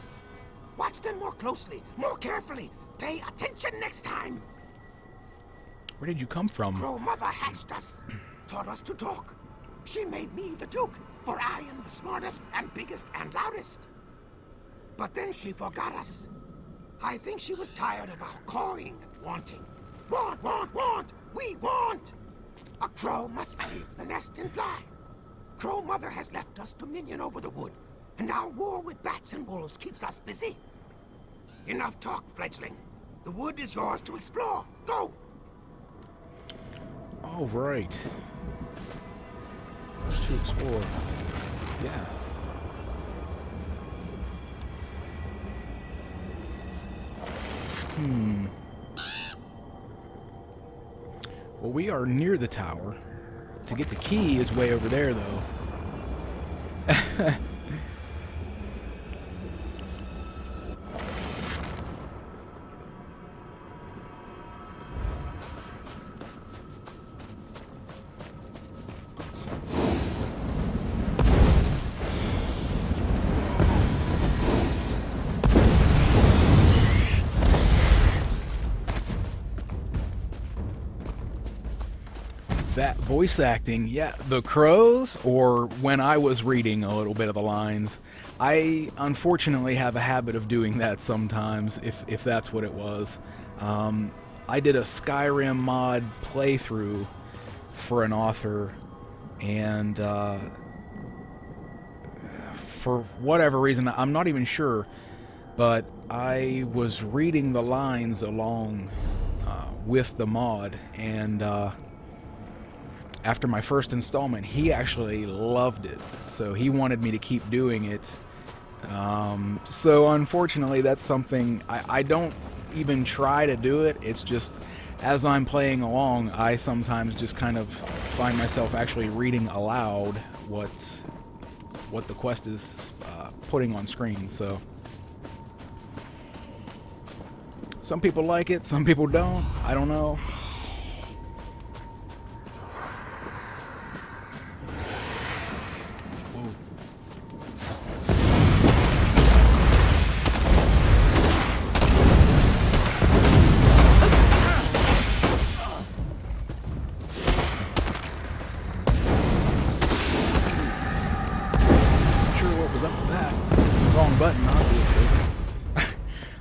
Watch them more closely, more carefully. Pay attention next time. Where did you come from? Crow Mother hatched us, taught us to talk. She made me the Duke, for I am the smartest and biggest and loudest. But then she forgot us. I think she was tired of our cawing and wanting. Want, want, want! We want! A crow must leave the nest and fly. Crow Mother has left us dominion over the wood, and our war with bats and wolves keeps us busy. Enough talk, fledgling. The wood is yours to explore. Go! All right. Let's to explore. Yeah. Well, we are near the tower. To get the key is way over there, though. That voice acting, yeah, the crows, or when I was reading a little bit of the lines, I unfortunately have a habit of doing that sometimes, if that's what it was. I did a Skyrim mod playthrough for an author, and for whatever reason, I'm not even sure, but I was reading the lines along with the mod, and after my first installment, he actually loved it. So he wanted me to keep doing it. So unfortunately, that's something I don't even try to do it. It's just as I'm playing along, I sometimes just kind of find myself actually reading aloud what the quest is putting on screen. So some people like it, some people don't. I don't know.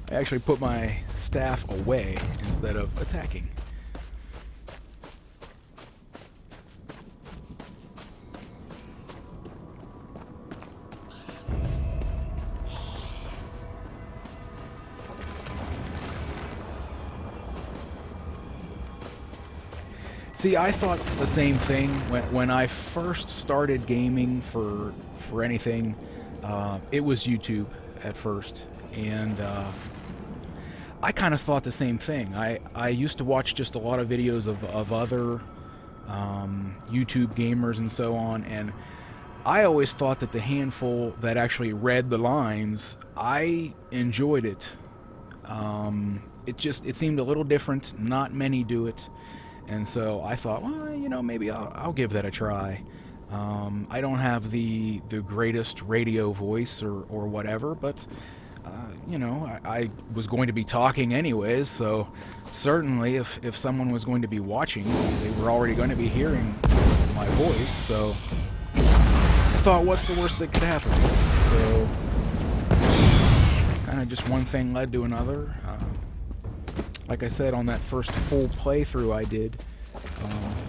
I actually put my staff away instead of attacking. See, I thought the same thing when I first started gaming for anything. It was YouTube at first, and I kind of thought the same thing. I used to watch just a lot of videos of other YouTube gamers and so on, and I always thought that the handful that actually read the lines, I enjoyed it. It seemed a little different. Not many do it, and so I thought, well, you know, maybe I'll give that a try. I don't have the greatest radio voice or whatever, but you know, I was going to be talking anyways, so certainly if someone was going to be watching, they were already going to be hearing my voice, so I thought, what's the worst that could happen? So kind of just one thing led to another. Like I said, on that first full playthrough I did,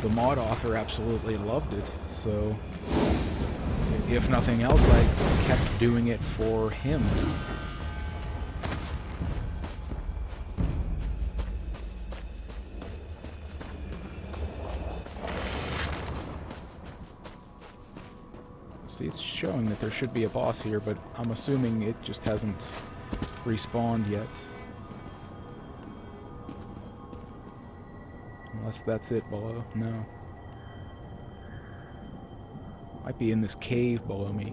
the mod author absolutely loved it, so if nothing else, I kept doing it for him. See, it's showing that there should be a boss here, but I'm assuming it just hasn't respawned yet. Unless that's it below. No. Might be in this cave below me.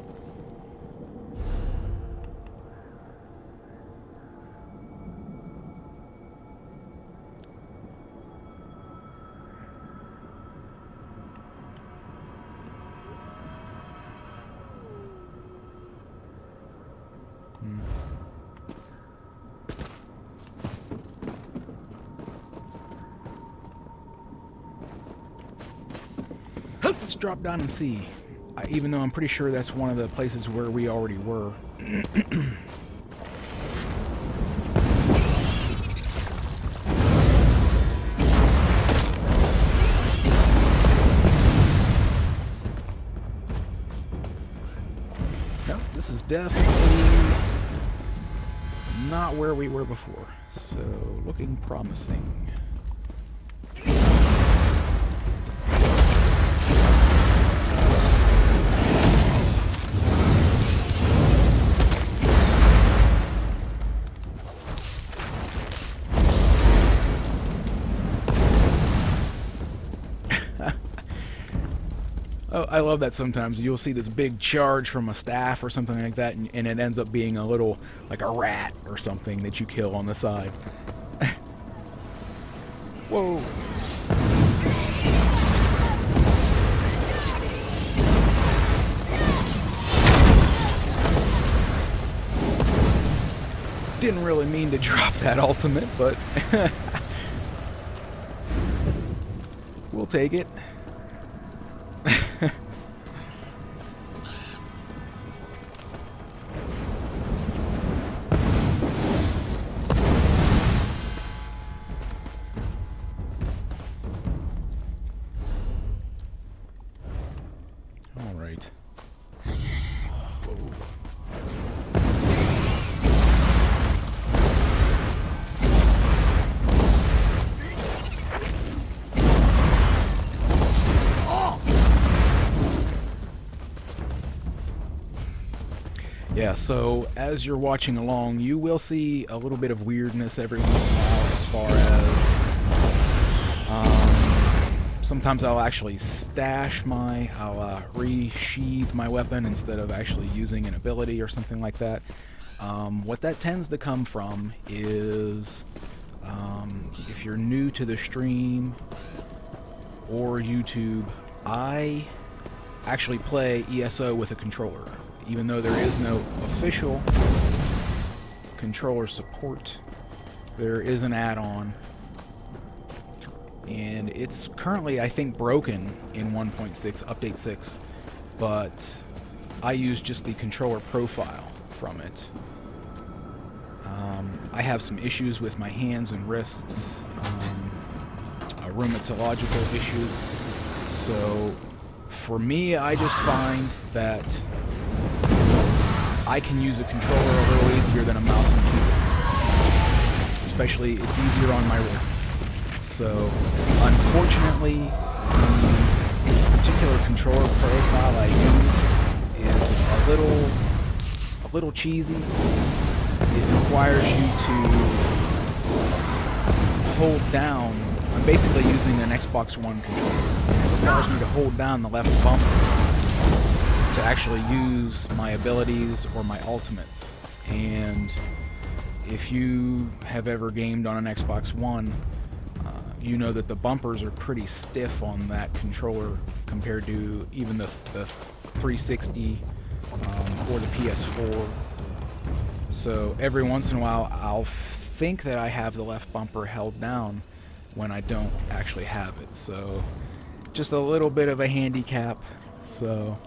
Let's drop down and see. Even though I'm pretty sure that's one of the places where we already were. No, this is definitely not where we were before. So, looking promising. Oh, I love that sometimes. You'll see this big charge from a staff or something like that, and it ends up being a little, like a rat or something that you kill on the side. Whoa. Didn't really mean to drop that ultimate, but we'll take it. All right. Whoa. Yeah, so as you're watching along, you will see a little bit of weirdness every once in a while as far as sometimes I'll actually I'll re-sheath my weapon instead of actually using an ability or something like that. What that tends to come from is if you're new to the stream or YouTube, I actually play ESO with a controller. Even though there is no official controller support, there is an add-on. And it's currently, I think, broken in 1.6, Update 6. But I use just the controller profile from it. I have some issues with my hands and wrists, a rheumatological issue. So for me, I just find that I can use a controller a little easier than a mouse and keyboard. Especially, it's easier on my wrists. So, unfortunately, the particular controller profile I use is a little cheesy. It requires you to hold down. I'm basically using an Xbox One controller. It requires me to hold down the left bumper to actually use my abilities or my ultimates. And if you have ever gamed on an Xbox One, you know that the bumpers are pretty stiff on that controller compared to even the 360 or the PS4. So every once in a while I'll think that I have the left bumper held down when I don't actually have it. So just a little bit of a handicap. So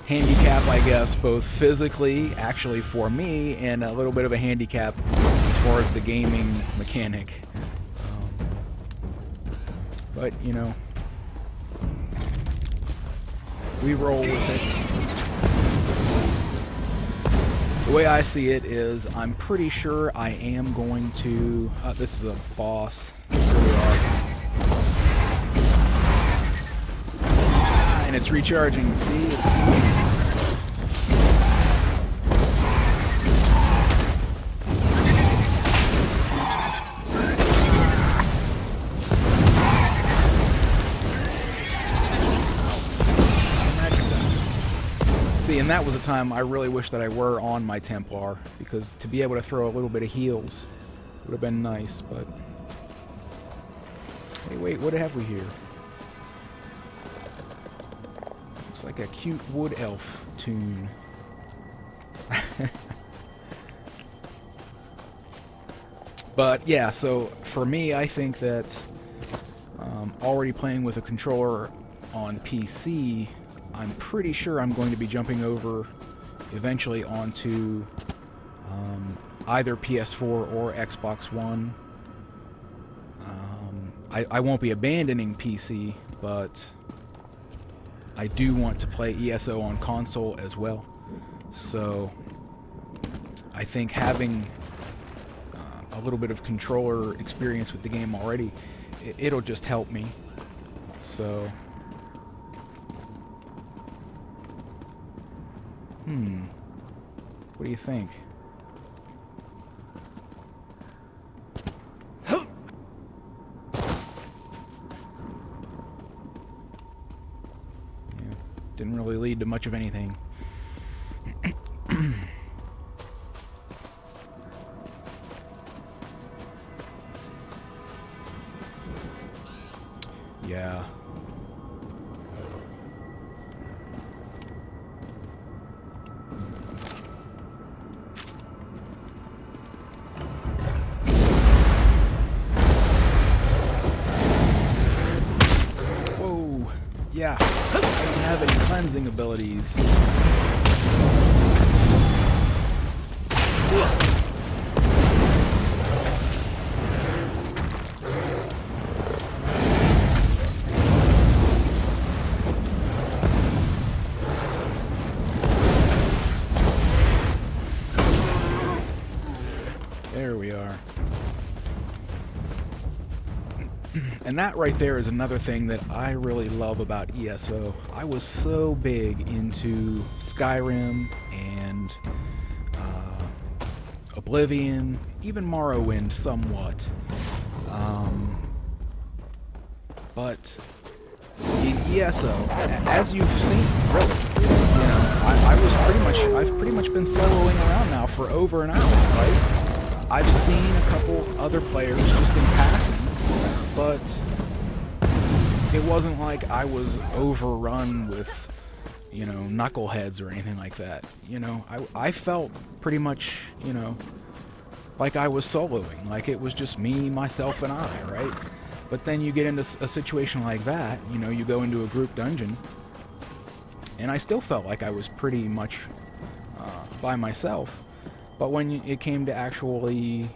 handicap, I guess, both physically, actually for me, and a little bit of a handicap as far as the gaming mechanic. But, you know, we roll with it. The way I see it is, I'm pretty sure I am going to... this is a boss. Here we are. And it's recharging. See, it's... See, and that was a time I really wish that I were on my Templar, because to be able to throw a little bit of heals would have been nice, but... Hey, wait, what have we here? Looks like a cute wood elf tune. But yeah, so for me, I think that already playing with a controller on PC, I'm pretty sure I'm going to be jumping over eventually onto either PS4 or Xbox One. I won't be abandoning PC, but I do want to play ESO on console as well. So I think having a little bit of controller experience with the game already, it'll just help me. So what do you think? Yeah, didn't really lead to much of anything. Yeah. Whoa. Yeah. I don't have any cleansing abilities. And that right there is another thing that I really love about ESO. I was so big into Skyrim and Oblivion, even Morrowind somewhat. But in ESO, as you've seen, really, you know, I've pretty much been soloing around now for over an hour, right? I've seen a couple other players just in passing, but it wasn't like I was overrun with, you know, knuckleheads or anything like that. You know, I felt pretty much, you know, like I was soloing, like it was just me, myself, and I, right? But then you get into a situation like that, you know, you go into a group dungeon, and I still felt like I was pretty much by myself. But when it came to actually,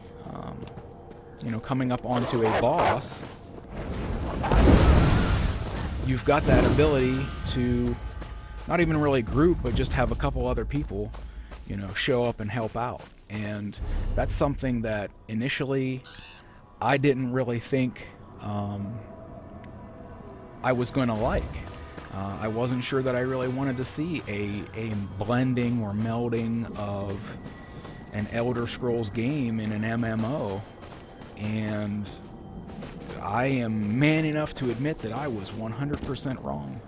you know, coming up onto a boss, you've got that ability to not even really group, but just have a couple other people, you know, show up and help out. And that's something that initially I didn't really think I was going to like. I wasn't sure that I really wanted to see a blending or melding of an Elder Scrolls game in an MMO, and I am man enough to admit that I was 100% wrong.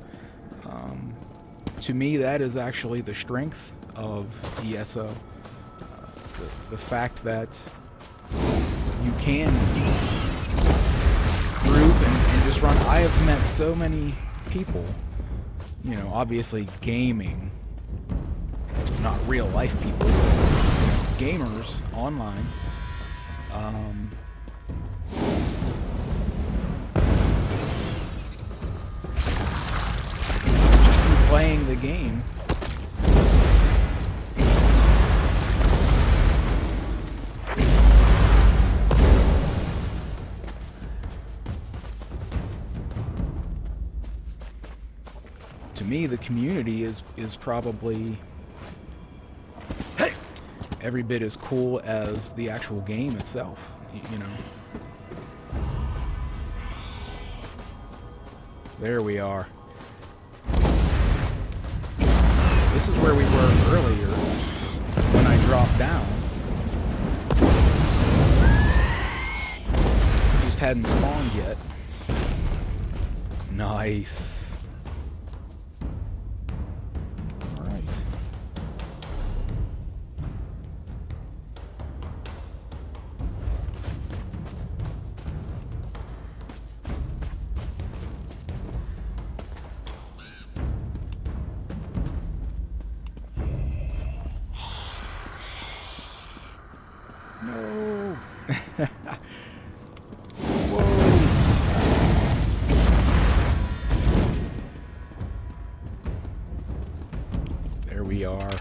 To me, that is actually the strength of ESO. The fact that you can group and just run. I have met so many people, you know, obviously gaming, not real life people, but gamers online. Just through playing the game. To me, the community is probably every bit as cool as the actual game itself, you know. There we are. This is where we were earlier when I dropped down. Just hadn't spawned yet. Nice. No. Whoa. There we are.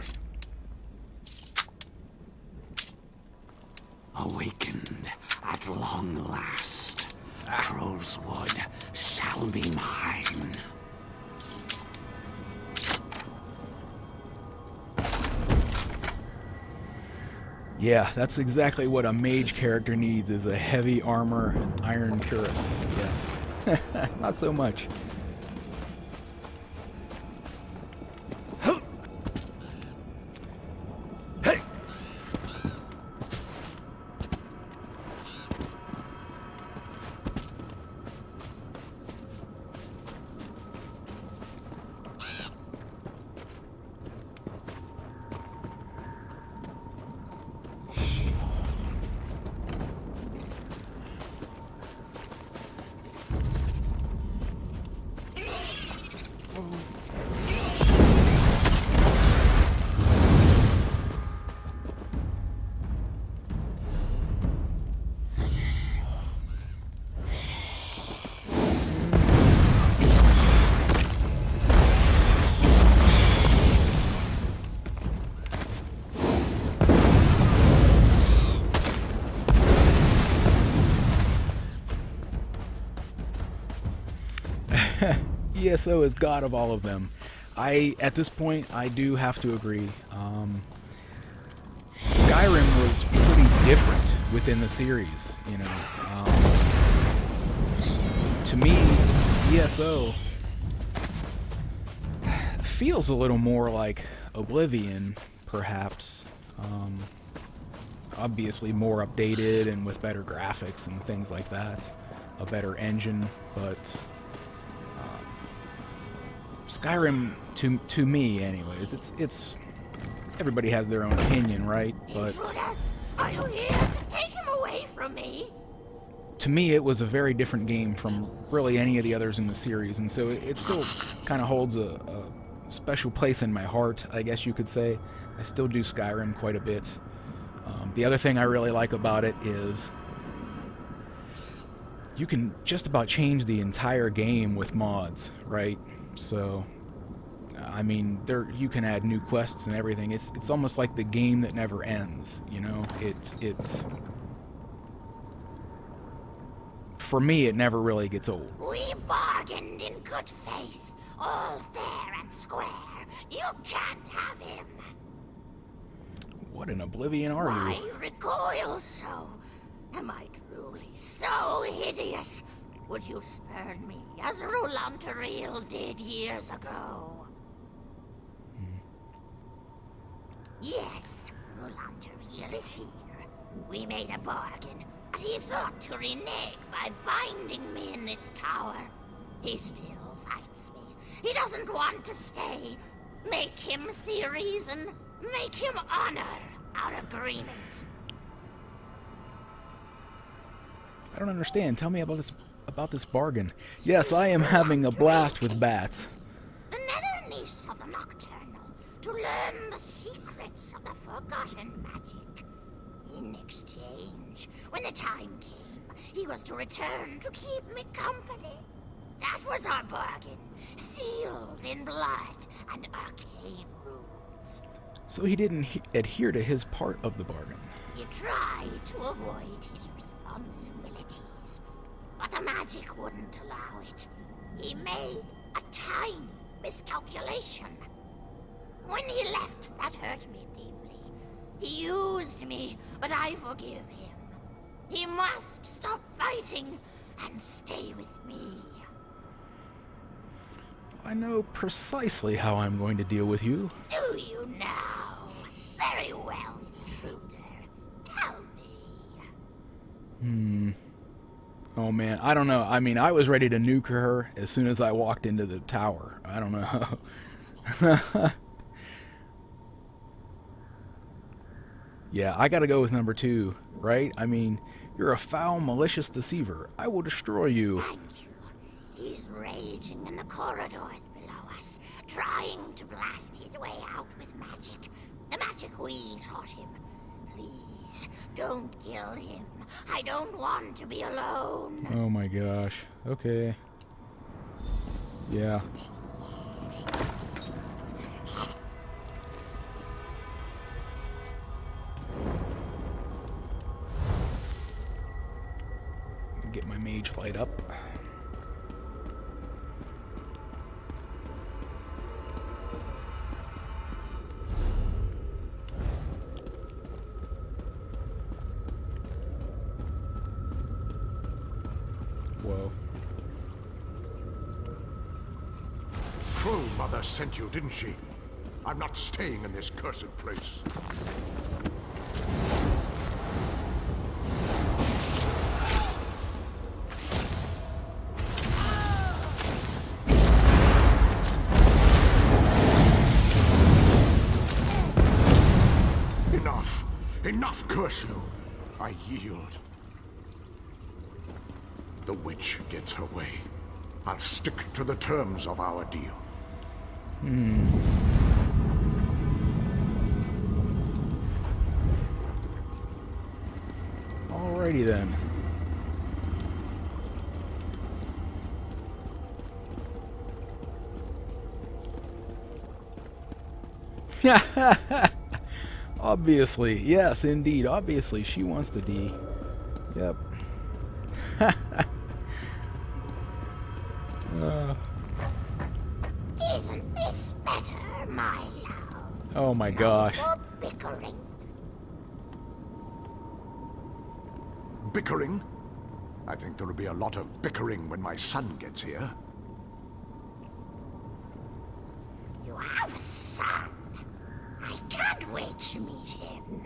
Awakened at long last, Crowswood shall be mine. Yeah, that's exactly what a mage character needs, is a heavy armor iron cuirass. Yes. Not so much. ESO is god of all of them. At this point, I do have to agree. Skyrim was pretty different within the series, you know. to me, ESO feels a little more like Oblivion, perhaps. Obviously more updated and with better graphics and things like that. A better engine, but Skyrim, to me anyways, it's everybody has their own opinion, right? But Intruder, are you here to take him away from me? to me it was a very different game from really any of the others in the series, and so it still kind of holds a special place in my heart, I guess you could say. I still do Skyrim quite a bit. The other thing I really like about it is you can just about change the entire game with mods, right? So, I mean, you can add new quests and everything. It's almost like the game that never ends, you know? It's for me, it never really gets old. We bargained in good faith, all fair and square. You can't have him. What in Oblivion are Why you? recoil so? Am I truly so hideous? Would you spurn me as Rulantareel did years ago? Yes, Rulantareel is here. We made a bargain, but he thought to renege by binding me in this tower. He still fights me. He doesn't want to stay. Make him see reason. Make him honor our agreement. I don't understand. Tell me about this bargain. Yes, I am having a blast with bats. The nether niece of the Nocturnal, to learn the secrets of the forgotten magic. In exchange, when the time came, he was to return to keep me company. That was our bargain, sealed in blood and arcane runes. So he didn't adhere to his part of the bargain. He tried to avoid his responsibilities, but the magic wouldn't allow it. He made a tiny miscalculation. When he left, that hurt me deeply. He used me, but I forgive him. He must stop fighting and stay with me. I know precisely how I'm going to deal with you. Do you now? Very well, intruder. Tell me. Oh man, I don't know. I mean, I was ready to nuke her as soon as I walked into the tower. I don't know. Yeah, I gotta go with number 2, right? I mean, you're a foul, malicious deceiver. I will destroy you. Thank you. He's raging in the corridors below us, trying to blast his way out with magic. The magic we taught him. Please, don't kill him. I don't want to be alone. Oh my gosh. Okay. Yeah. Get my mage light up. Whoa. Crow Mother sent you, didn't she? I'm not staying in this cursed place. Enough! Enough, curse you! I yield. The witch gets her way. I'll stick to the terms of our deal. Alrighty then. Obviously, yes, indeed. Obviously, she wants the D. Yep. Isn't this better, my love? Oh my gosh. No bickering. Bickering? I think there will be a lot of bickering when my son gets here. You have a son. I can't wait to meet him.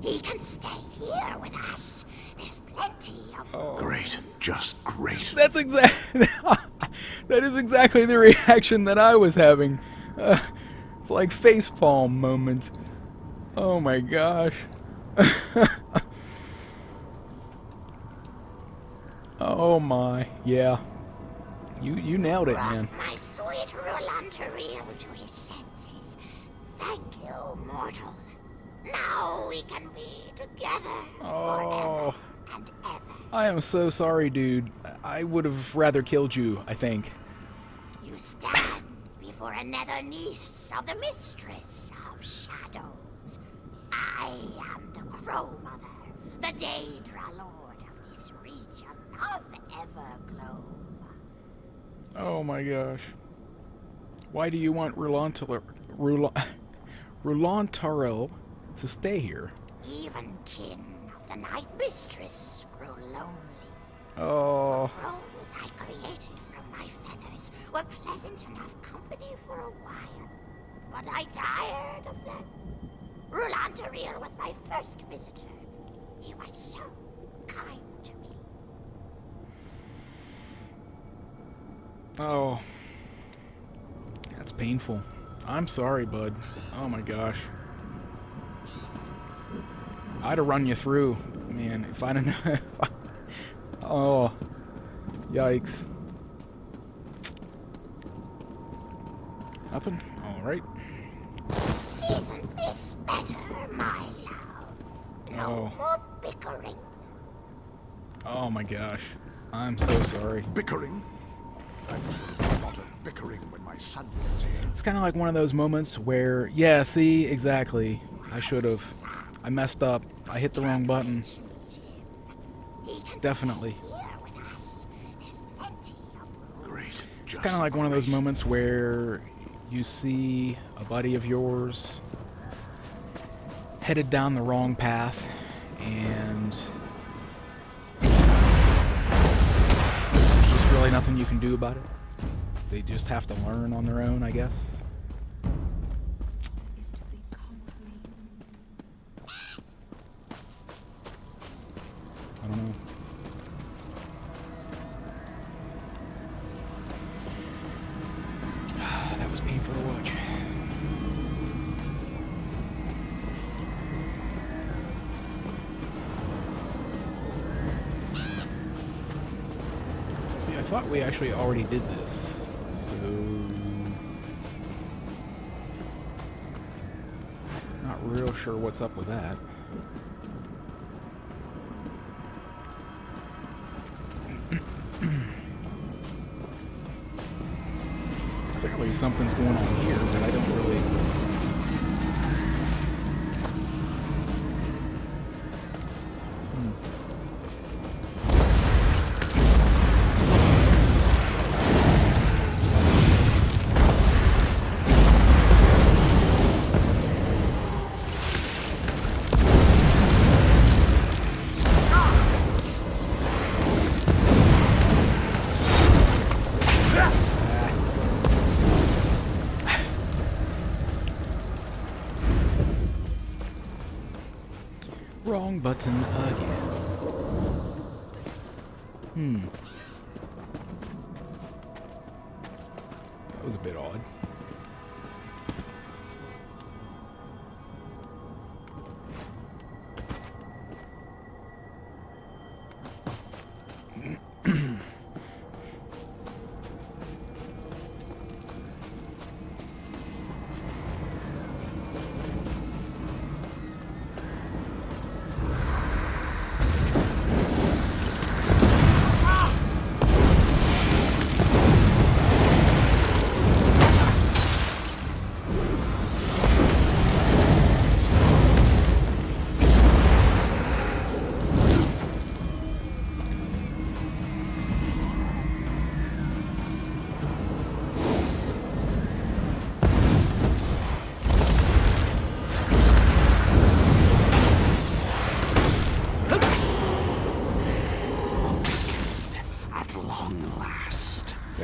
He can stay here with us. There's plenty of room. Great. Just great. That's that is exactly the reaction that I was having. It's like facepalm moment. Oh my gosh. Oh my, yeah. You nailed it, man. My sweet Rolanda reel to his senses. Thank you, mortal. Now we can be together forever and ever. I am so sorry, dude. I would have rather killed you, I think. You stand before another niece of the Mistress of Shadows. I am the Crow Mother, the Daedra Lord of this region of Everglow. Oh my gosh. Why do you want Rulantarel to stay here? Even kin of the Night Mistress grow lonely. Oh. The crows I created from my feathers were pleasant enough company for a while, but I tired of them. Rulantaril was my first visitor. He was so kind to me. Oh. That's painful. I'm sorry, bud. Oh my gosh. I'd have run you through, man, if I didn't. Oh. Yikes. Nothing? Alright. Isn't this better, my love? No more bickering. Oh my gosh. I'm so sorry. Bickering? I think there will be a lot of bickering when my son gets here. It's kind of like one of those moments where, yeah, see, exactly. I should have. I messed up. I hit the wrong button. Definitely. Great. It's kind of like one of those moments where you see a buddy of yours headed down the wrong path, and there's just really nothing you can do about it. They just have to learn on their own, I guess. I don't know. That was painful to watch. See, I thought we actually already did this. So not real sure what's up with that. Clearly something's going on here, but I don't really... Wrong button again. That was a bit odd.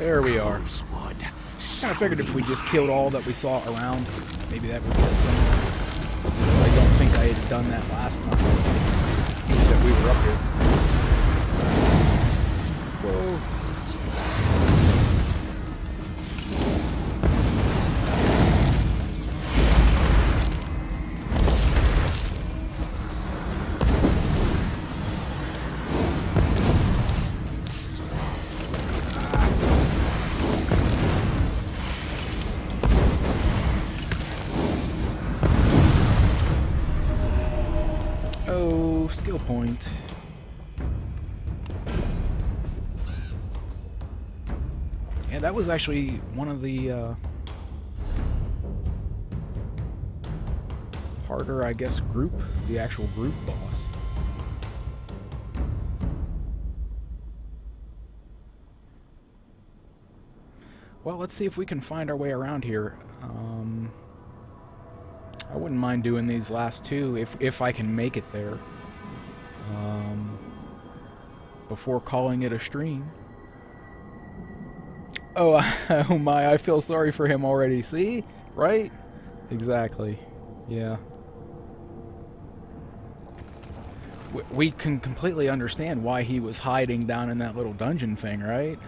There we are. Kind of figured if we just killed all that we saw around, maybe that would get somewhere. I don't think I had done that last time that we were up here. Whoa. Skill point. Yeah, that was actually one of the harder, I guess, the actual group boss. Well, let's see if we can find our way around here. I wouldn't mind doing these last two if I can make it there. Before calling it a stream. Oh, oh my, I feel sorry for him already. See? Right? Exactly. Yeah. We can completely understand why he was hiding down in that little dungeon thing, right?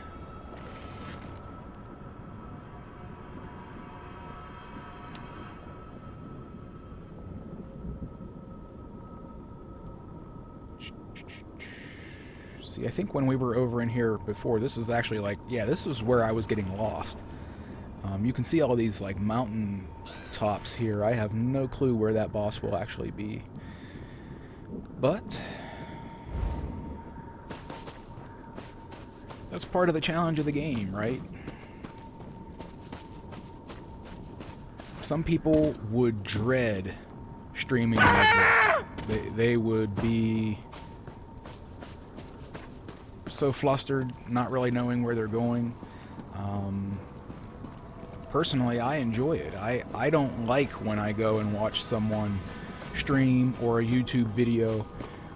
See, I think when we were over in here before, this was actually like, yeah, this was where I was getting lost. You can see all these like mountain tops here. I have no clue where that boss will actually be. But that's part of the challenge of the game, right? Some people would dread streaming like this. They would be so flustered, not really knowing where they're going. Personally, I enjoy it. I don't like when I go and watch someone stream or a YouTube video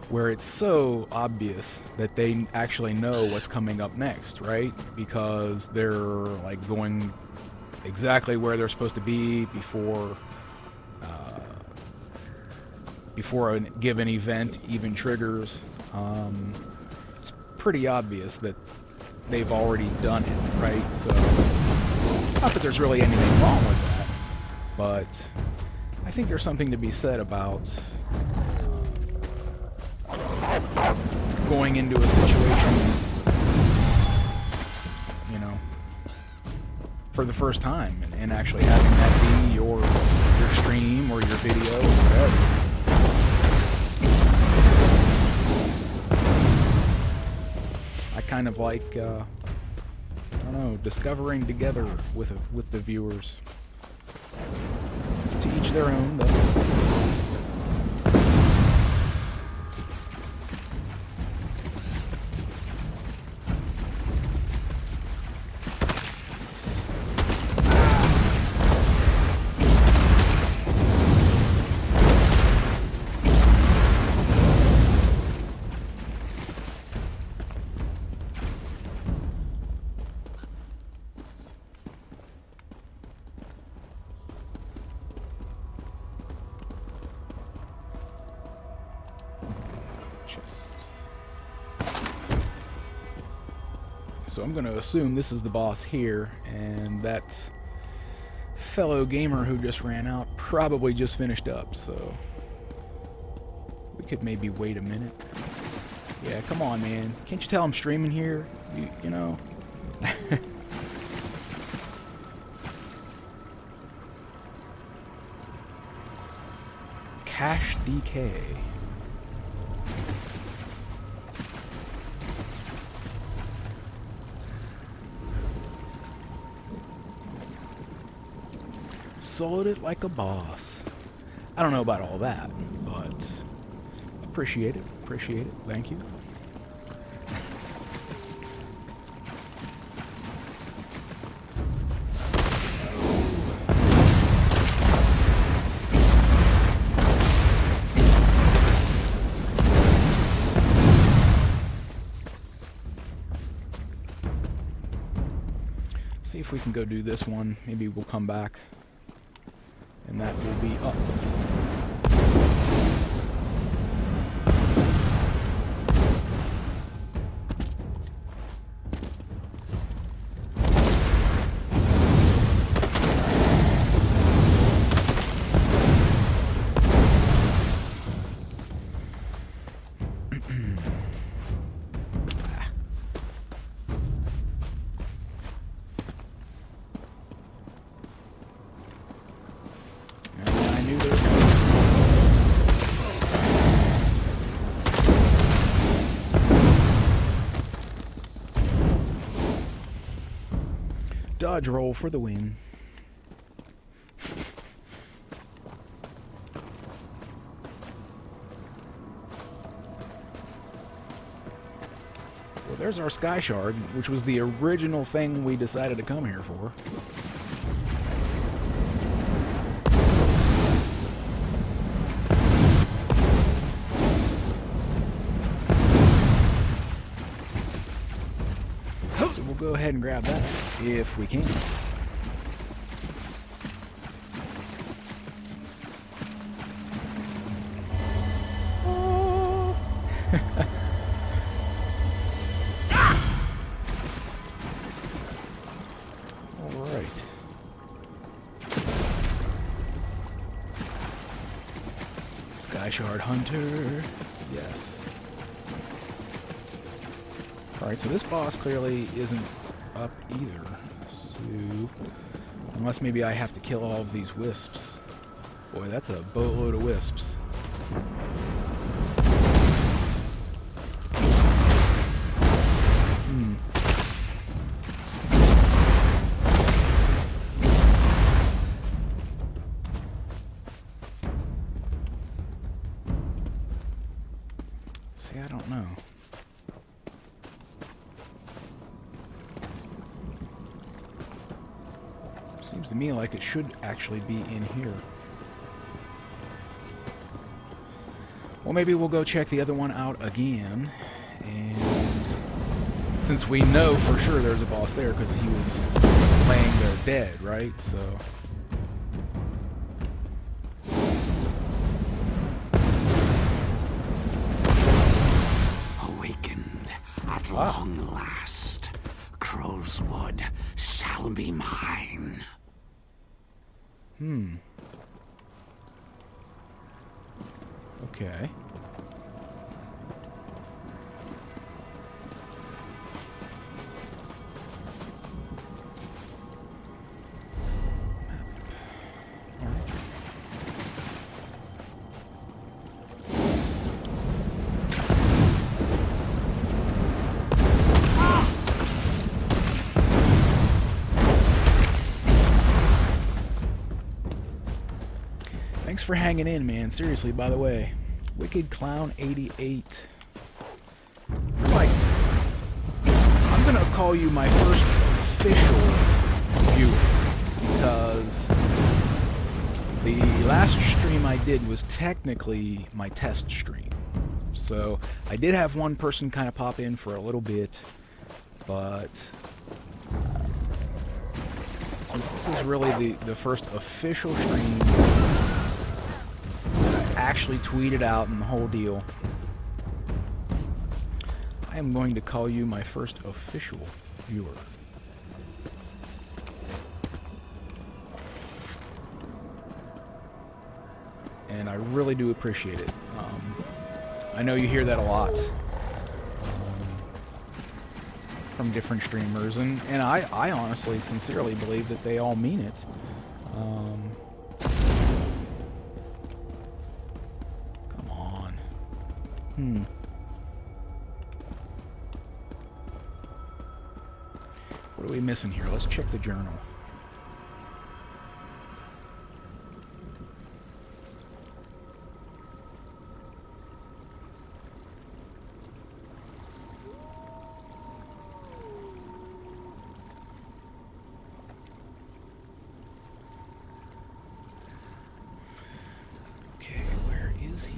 where it's so obvious that they actually know what's coming up next, right? Because they're like going exactly where they're supposed to be before a given event even triggers. It's pretty obvious that they've already done it, right? So, not that there's really anything wrong with that, but I think there's something to be said about going into a situation, you know, for the first time and actually having that be your stream or your video or whatever. I kind of like, I don't know, discovering together with the viewers. To each their own, though. So I'm going to assume this is the boss here, and that fellow gamer who just ran out probably just finished up, so we could maybe wait a minute. Yeah, come on, man. Can't you tell I'm streaming here? You know? Cache decay. Sold it like a boss. I don't know about all that, but appreciate it. Appreciate it. Thank you. see if we can go do this one. Maybe we'll come back. And that will be up. Dodge roll for the win. Well, there's our SkyShard, which was the original thing we decided to come here for. So we'll go ahead and grab that, if we can. Oh. All right. SkyShard Hunter. Yes. Alright, so this boss clearly isn't up either. So, unless maybe I have to kill all of these wisps. Boy, that's a boatload of wisps. See, I don't know. Seems to me like it should actually be in here. Well, maybe we'll go check the other one out again. And since we know for sure there's a boss there because he was laying there dead, right? So... Awakened at long last, Crow's Wood shall be mine. Okay. Thanks for hanging in, man. Seriously, by the way. Wykkyd Clown 88. You're like, I'm gonna call you my first official viewer because the last stream I did was technically my test stream. So I did have one person kind of pop in for a little bit, but this is really the first official stream actually tweeted out and the whole deal. I am going to call you my first official viewer. And I really do appreciate it. I know you hear that a lot from different streamers, and I honestly, sincerely believe that they all mean it. What are we missing here? Let's check the journal. Okay, where is he?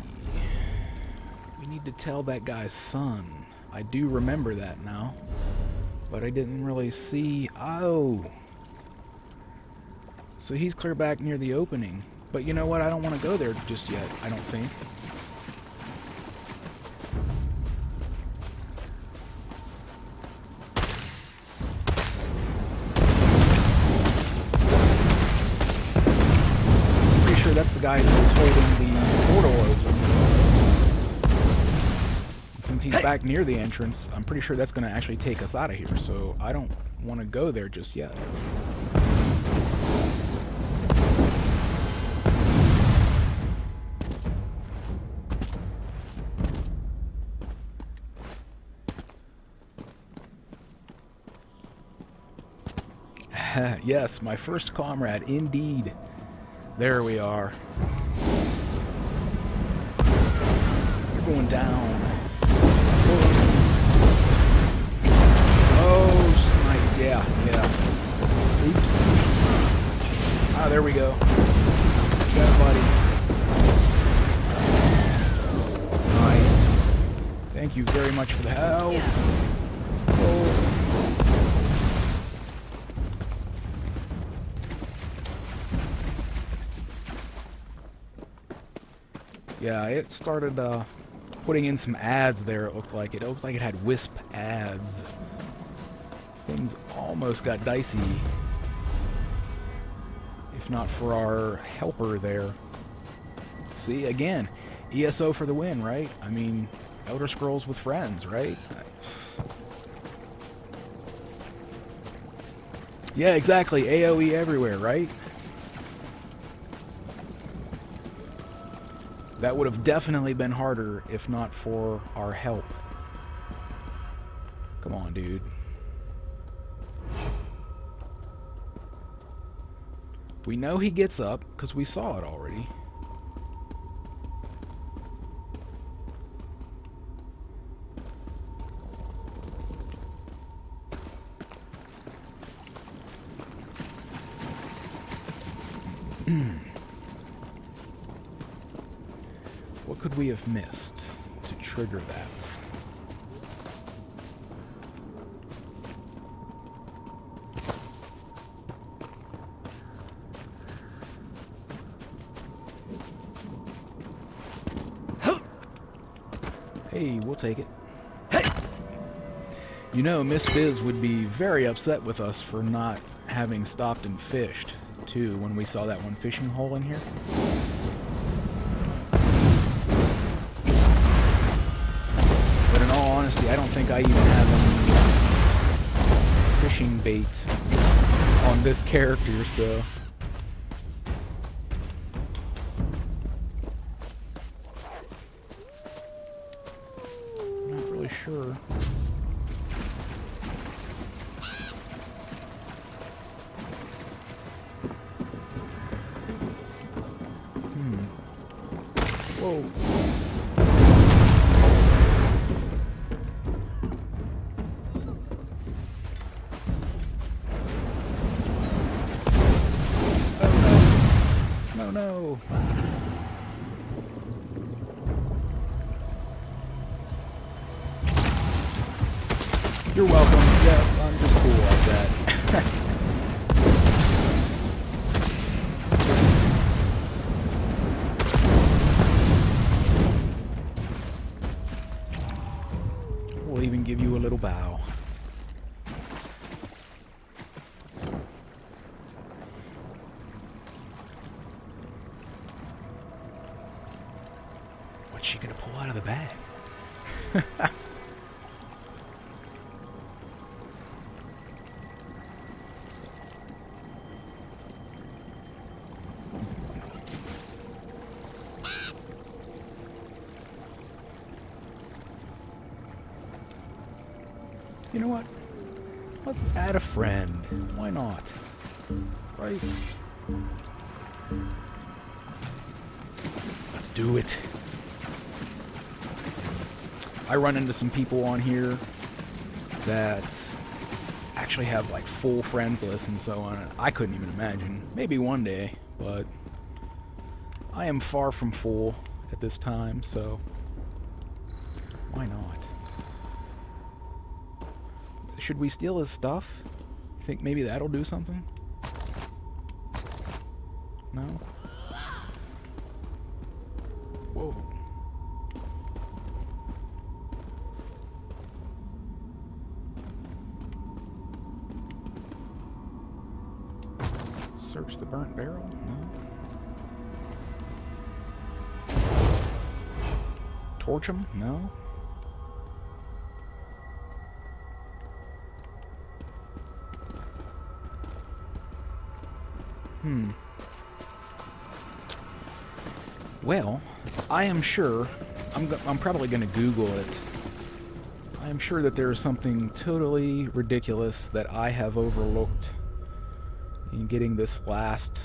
We need to tell that guy's son. I do remember that now, but I didn't really see... Oh, So he's clear back near the opening. But you know what? I don't want to go there just yet, I don't think. Pretty sure that's the guy who's holding the portal open. Since he's back near the entrance, I'm pretty sure that's going to actually take us out of here. So I don't want to go there just yet. Yes, my first comrade, indeed. There we are. You're going down. Oh, snipe. Yeah. Oops. Ah, there we go. Got buddy. Nice. Thank you very much for the help. Oh. Yeah, it started putting in some ads there, it looked like. It looked like it had Wisp ads. Things almost got dicey. If not for our helper there. See, again, ESO for the win, right? I mean, Elder Scrolls with friends, right? Yeah, exactly. AoE everywhere, right? That would have definitely been harder if not for our help. Come on, dude. We know he gets up because we saw it already. What could we have missed to trigger that? Hey, we'll take it. Hey! You know, Miss Biz would be very upset with us for not having stopped and fished, too, when we saw that one fishing hole in here. Honestly, I don't think I even have any fishing bait on this character, so... I'm not really sure. Whoa. No. You're welcome. Yes, I'm just cool like that. We'll even give you a little bow. What's she gonna pull out of the bag? You know what? Let's add a friend. Why not? Right? Let's do it. I run into some people on here that actually have like full friends lists and so on. I couldn't even imagine. Maybe one day, but I am far from full at this time, so why not? Should we steal his stuff? You think maybe that'll do something? No? Whoa. Search the burnt barrel? No. Torch him? No. Well, I am sure, I'm probably going to Google it. I am sure that there is something totally ridiculous that I have overlooked in getting this last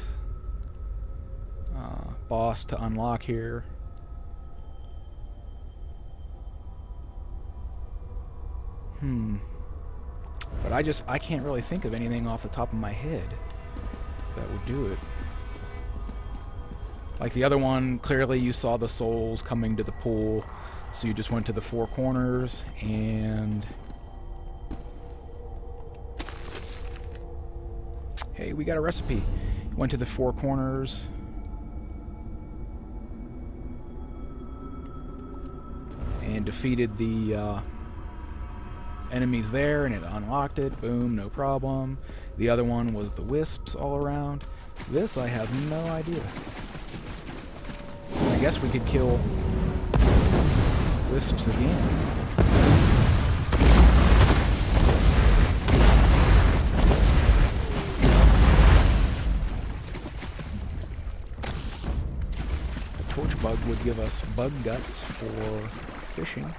boss to unlock here. But I can't really think of anything off the top of my head that would do it. Like the other one, clearly you saw the souls coming to the pool, so you just went to the four corners and... Hey, we got a recipe. Went to the four corners. And defeated the enemies there, and it unlocked it. Boom, no problem. The other one was the wisps all around. This, I have no idea. I guess we could kill wisps again. The torch bug would give us bug guts for fishing.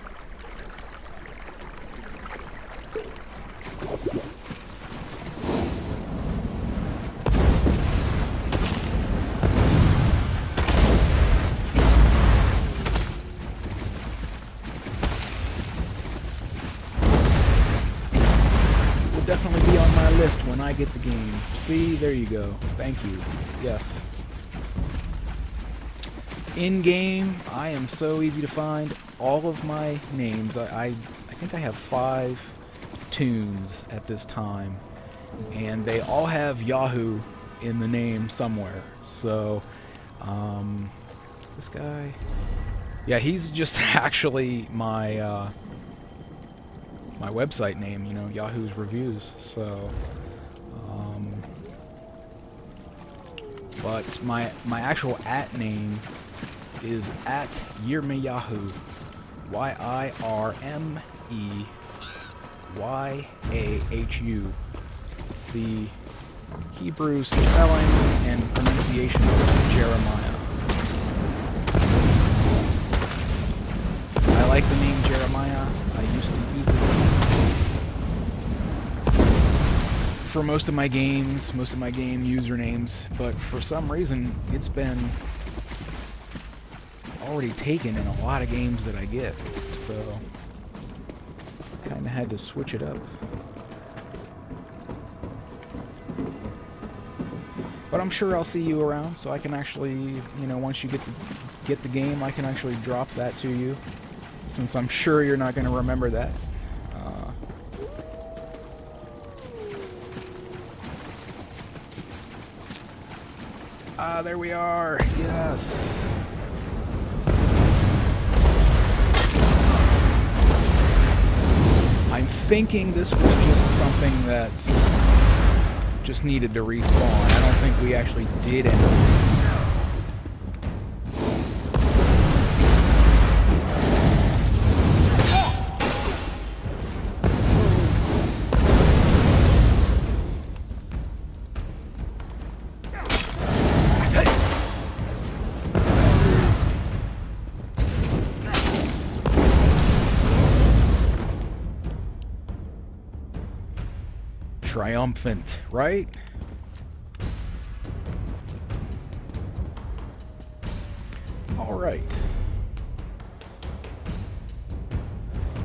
Definitely be on my list when I get the game. See, there you go. Thank you. Yes. In game, I am so easy to find. All of my names, I think I have 5 tunes at this time, and they all have Yahu in the name somewhere. So, this guy, yeah, he's just actually my my website name, you know, Yahu's Reviews. So, but my actual @ name is @YirmeYahu, YirmeYahu. It's the Hebrew spelling and pronunciation of Jeremiah. I like the name Jeremiah. I used to use it for most of my games, most of my game usernames, but for some reason it's been already taken in a lot of games that I get, so kind of had to switch it up. But I'm sure I'll see you around, so I can actually, you know, once you get the game, I can actually drop that to you, since I'm sure you're not going to remember that. There we are. Yes. I'm thinking this was just something that just needed to respawn. I don't think we actually did anything. Triumphant, right? All right.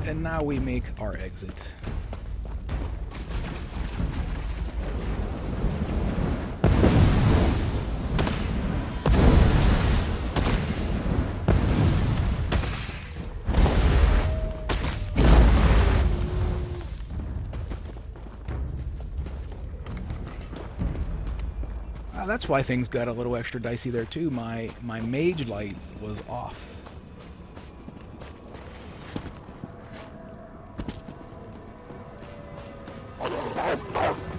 And now we make our exit. That's why things got a little extra dicey there too. My mage light was off.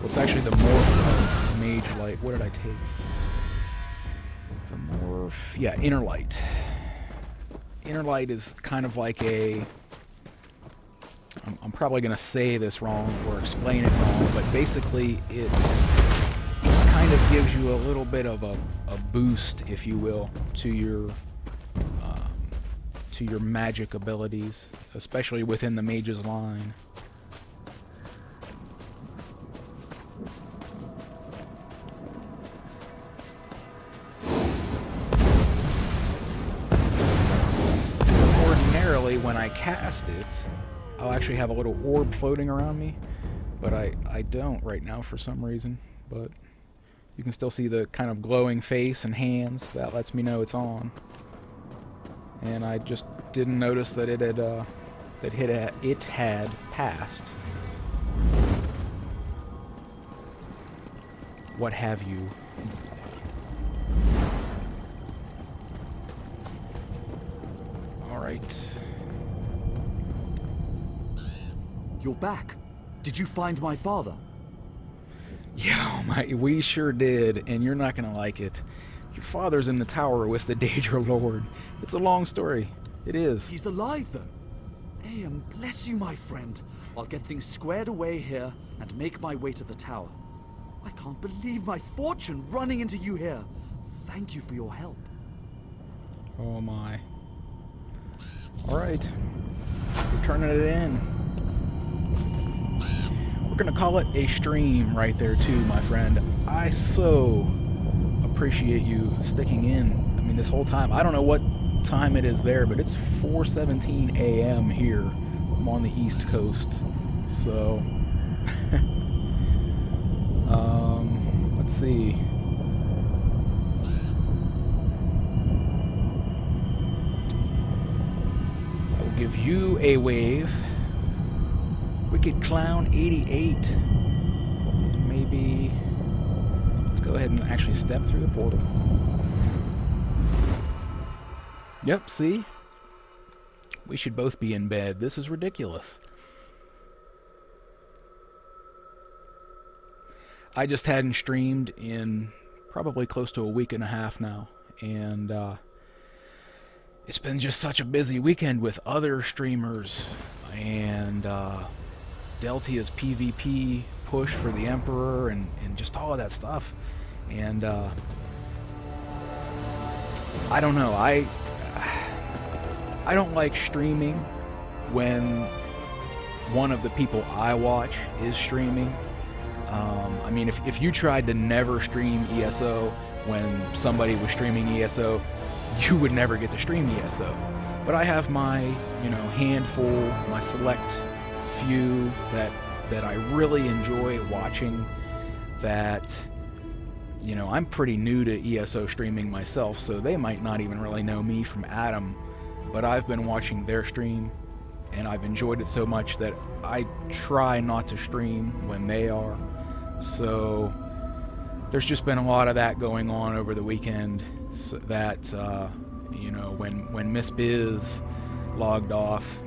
What's actually the morph mage light? What did I take? The morph, yeah, inner light. Inner light is kind of like a. I'm probably going to say this wrong or explain it wrong, but basically it kind of gives you a little bit of a boost, if you will, to your magic abilities, especially within the mage's line. Ordinarily, when I cast it, I'll actually have a little orb floating around me, but I don't right now for some reason. But you can still see the kind of glowing face and hands. That lets me know it's on. And I just didn't notice that it had passed. What have you? All right. You're back. Did you find my father? Yeah, we sure did, and you're not gonna like it. Your father's in the tower with the Daedra Lord. It's a long story. It is. He's alive, then. Hey, and bless you, my friend. I'll get things squared away here and make my way to the tower. I can't believe my fortune running into you here. Thank you for your help. Oh my. All right. We're turning it in. We're gonna call it a stream right there too, my friend. I so appreciate you sticking in. I mean, this whole time. I don't know what time it is there, but it's 4:17 a.m. here. I'm on the East Coast, so let's see. I will give you a wave. Wykkyd Clown 88. Maybe let's go ahead and actually step through the portal. Yep, see? We should both be in bed. This is ridiculous. I just hadn't streamed in probably close to a week and a half now, and it's been just such a busy weekend with other streamers and Deltia's PvP push for the Emperor and just all of that stuff. And I don't know, I don't like streaming when one of the people I watch is streaming. I mean, if you tried to never stream ESO when somebody was streaming ESO, you would never get to stream ESO. But I have my, handful, my select few that I really enjoy watching, that, I'm pretty new to ESO streaming myself, so they might not even really know me from Adam, but I've been watching their stream, and I've enjoyed it so much that I try not to stream when they are. So there's just been a lot of that going on over the weekend, so that, when Miss Biz logged off,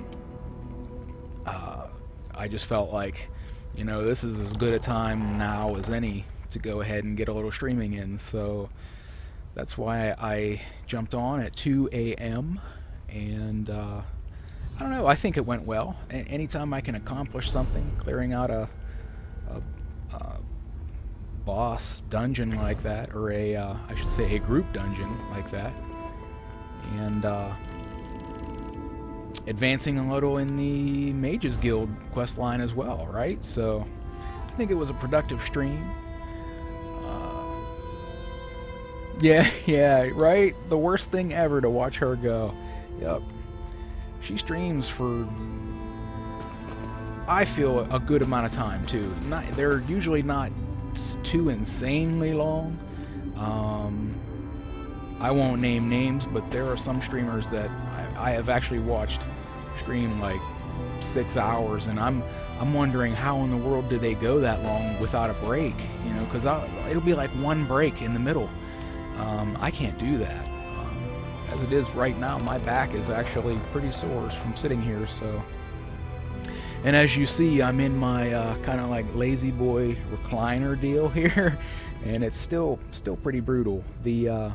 I just felt like, this is as good a time now as any to go ahead and get a little streaming in. So that's why I jumped on at 2 a.m. and I don't know, I think it went well. Anytime I can accomplish something, clearing out a boss dungeon like that, or I should say a group dungeon like that, and advancing a little in the Mages Guild quest line as well, right? So I think it was a productive stream. Yeah, right? The worst thing ever to watch her go. Yep. She streams for, I feel, a good amount of time too. They're usually not too insanely long. I won't name names, but there are some streamers that I have actually watched stream like 6 hours, and I'm I'm wondering how in the world did they go that long without a break, you know, because it'll be like one break in the middle. I can't do that. As it is right now, my back is actually pretty sore from sitting here, so. And as you see, I'm in my kind of like lazy boy recliner deal here, and it's still pretty brutal. The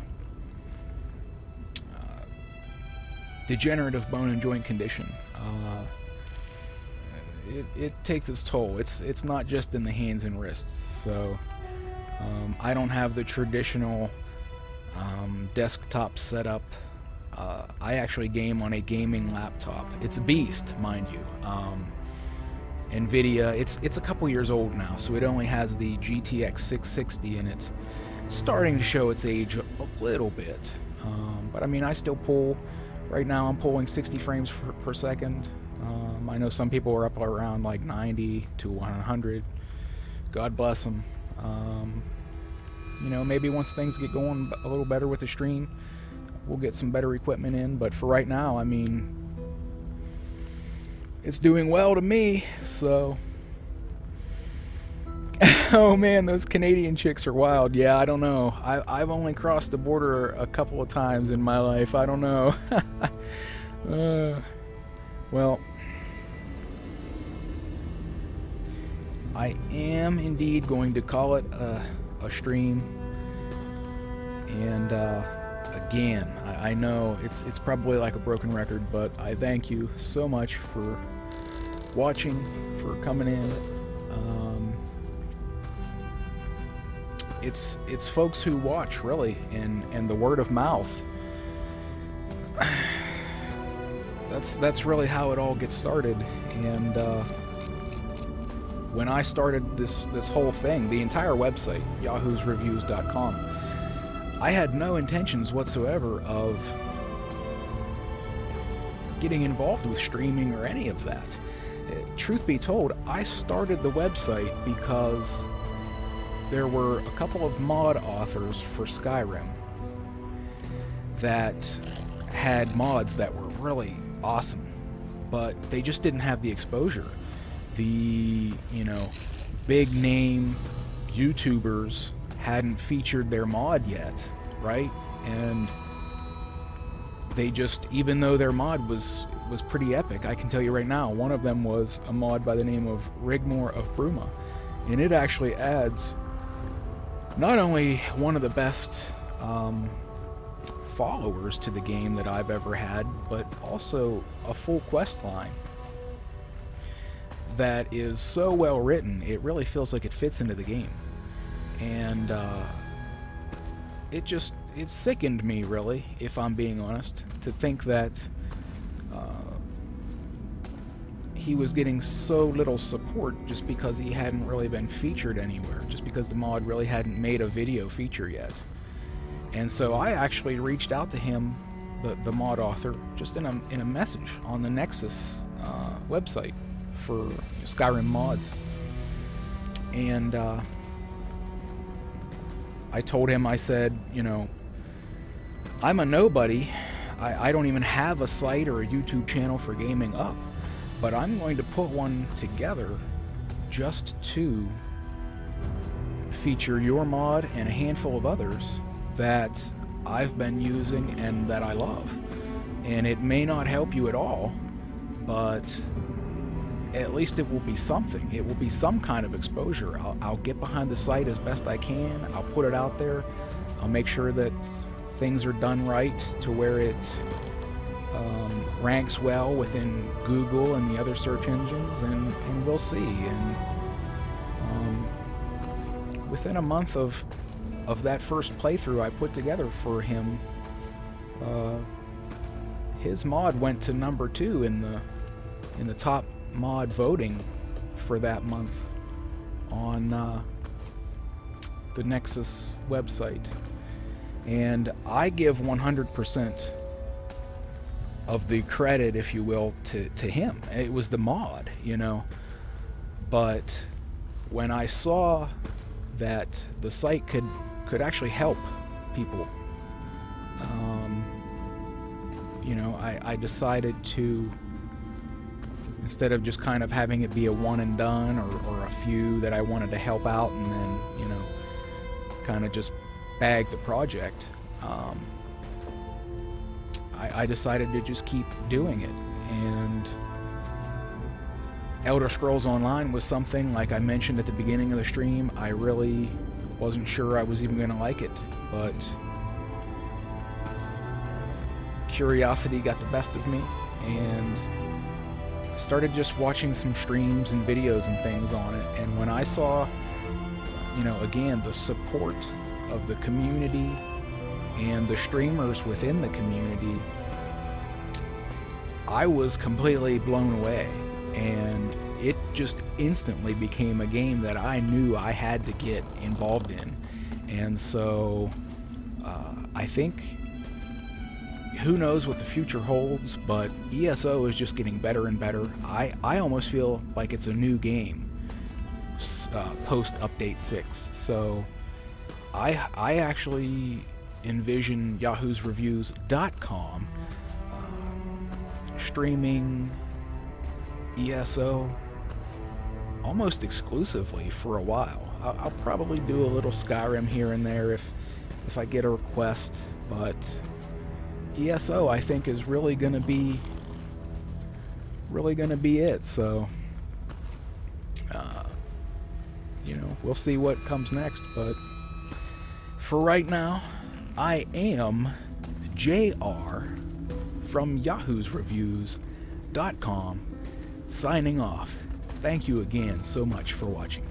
degenerative bone and joint condition, it takes its toll. It's not just in the hands and wrists. So I don't have the traditional desktop setup. I actually game on a gaming laptop. It's a beast, mind you. NVIDIA, it's a couple years old now, so it only has the GTX 660 in it. Starting to show its age a little bit. But I mean, I still pull, right now I'm pulling 60 frames per second. I know some people are up around like 90 to 100. God bless them. You know, maybe once things get going a little better with the stream, we'll get some better equipment in, but for right now, I mean, it's doing well to me, so. Oh man, those Canadian chicks are wild. Yeah, I don't know. I've only crossed the border a couple of times in my life. I don't know. Well, I am indeed going to call it a stream, and again, I know it's probably like a broken record, but I thank you so much for watching, for coming in. It's folks who watch, really, and the word of mouth. That's really how it all gets started. And when I started this whole thing, the entire website, yahusreviews.com, I had no intentions whatsoever of getting involved with streaming or any of that. Truth be told, I started the website because there were a couple of mod authors for Skyrim that had mods that were really awesome, but they just didn't have the exposure. The, you know, big name YouTubers hadn't featured their mod yet, right? And they just, even though their mod was pretty epic, I can tell you right now, one of them was a mod by the name of Rigmore of Bruma, and it actually adds not only one of the best followers to the game that I've ever had, but also a full quest line that is so well written, it really feels like it fits into the game. And it sickened me, really, if I'm being honest, to think that he was getting so little support just because he hadn't really been featured anywhere, just because the mod really hadn't made a video feature yet. And so I actually reached out to him, the mod author, just in a message on the Nexus website for Skyrim mods. And I told him, I said, you know, I'm a nobody. I don't even have a site or a YouTube channel for gaming up, but I'm going to put one together just to feature your mod and a handful of others that I've been using and that I love. And it may not help you at all, but at least it will be something. It will be some kind of exposure. I'll get behind the site as best I can. I'll put it out there. I'll make sure that things are done right to where it ranks well within Google and the other search engines, and we'll see. And within a month of that first playthrough I put together for him, his mod went to number 2 in the top mod voting for that month on the Nexus website. And I give 100% of the credit, if you will, to him. It was the mod, you know. But when I saw that the site could actually help people, you know, I decided to instead of just kind of having it be a one and done, or a few that I wanted to help out and then, you know, kind of just bag the project. I decided to just keep doing it, and Elder Scrolls Online was something, like I mentioned at the beginning of the stream, I really wasn't sure I was even going to like it, but curiosity got the best of me, and I started just watching some streams and videos and things on it, and when I saw, you know, again, the support of the community and the streamers within the community, I was completely blown away, and it just instantly became a game that I knew I had to get involved in. And so I think, who knows what the future holds, but ESO is just getting better and better. I almost feel like it's a new game post update 6. So I actually envision Yahu's Reviews.com streaming ESO almost exclusively for a while. I'll probably do a little Skyrim here and there if I get a request, but ESO I think is really gonna be it. So you know, we'll see what comes next, but for right now, I am JR from Yahu's Reviews.com, signing off. Thank you again so much for watching.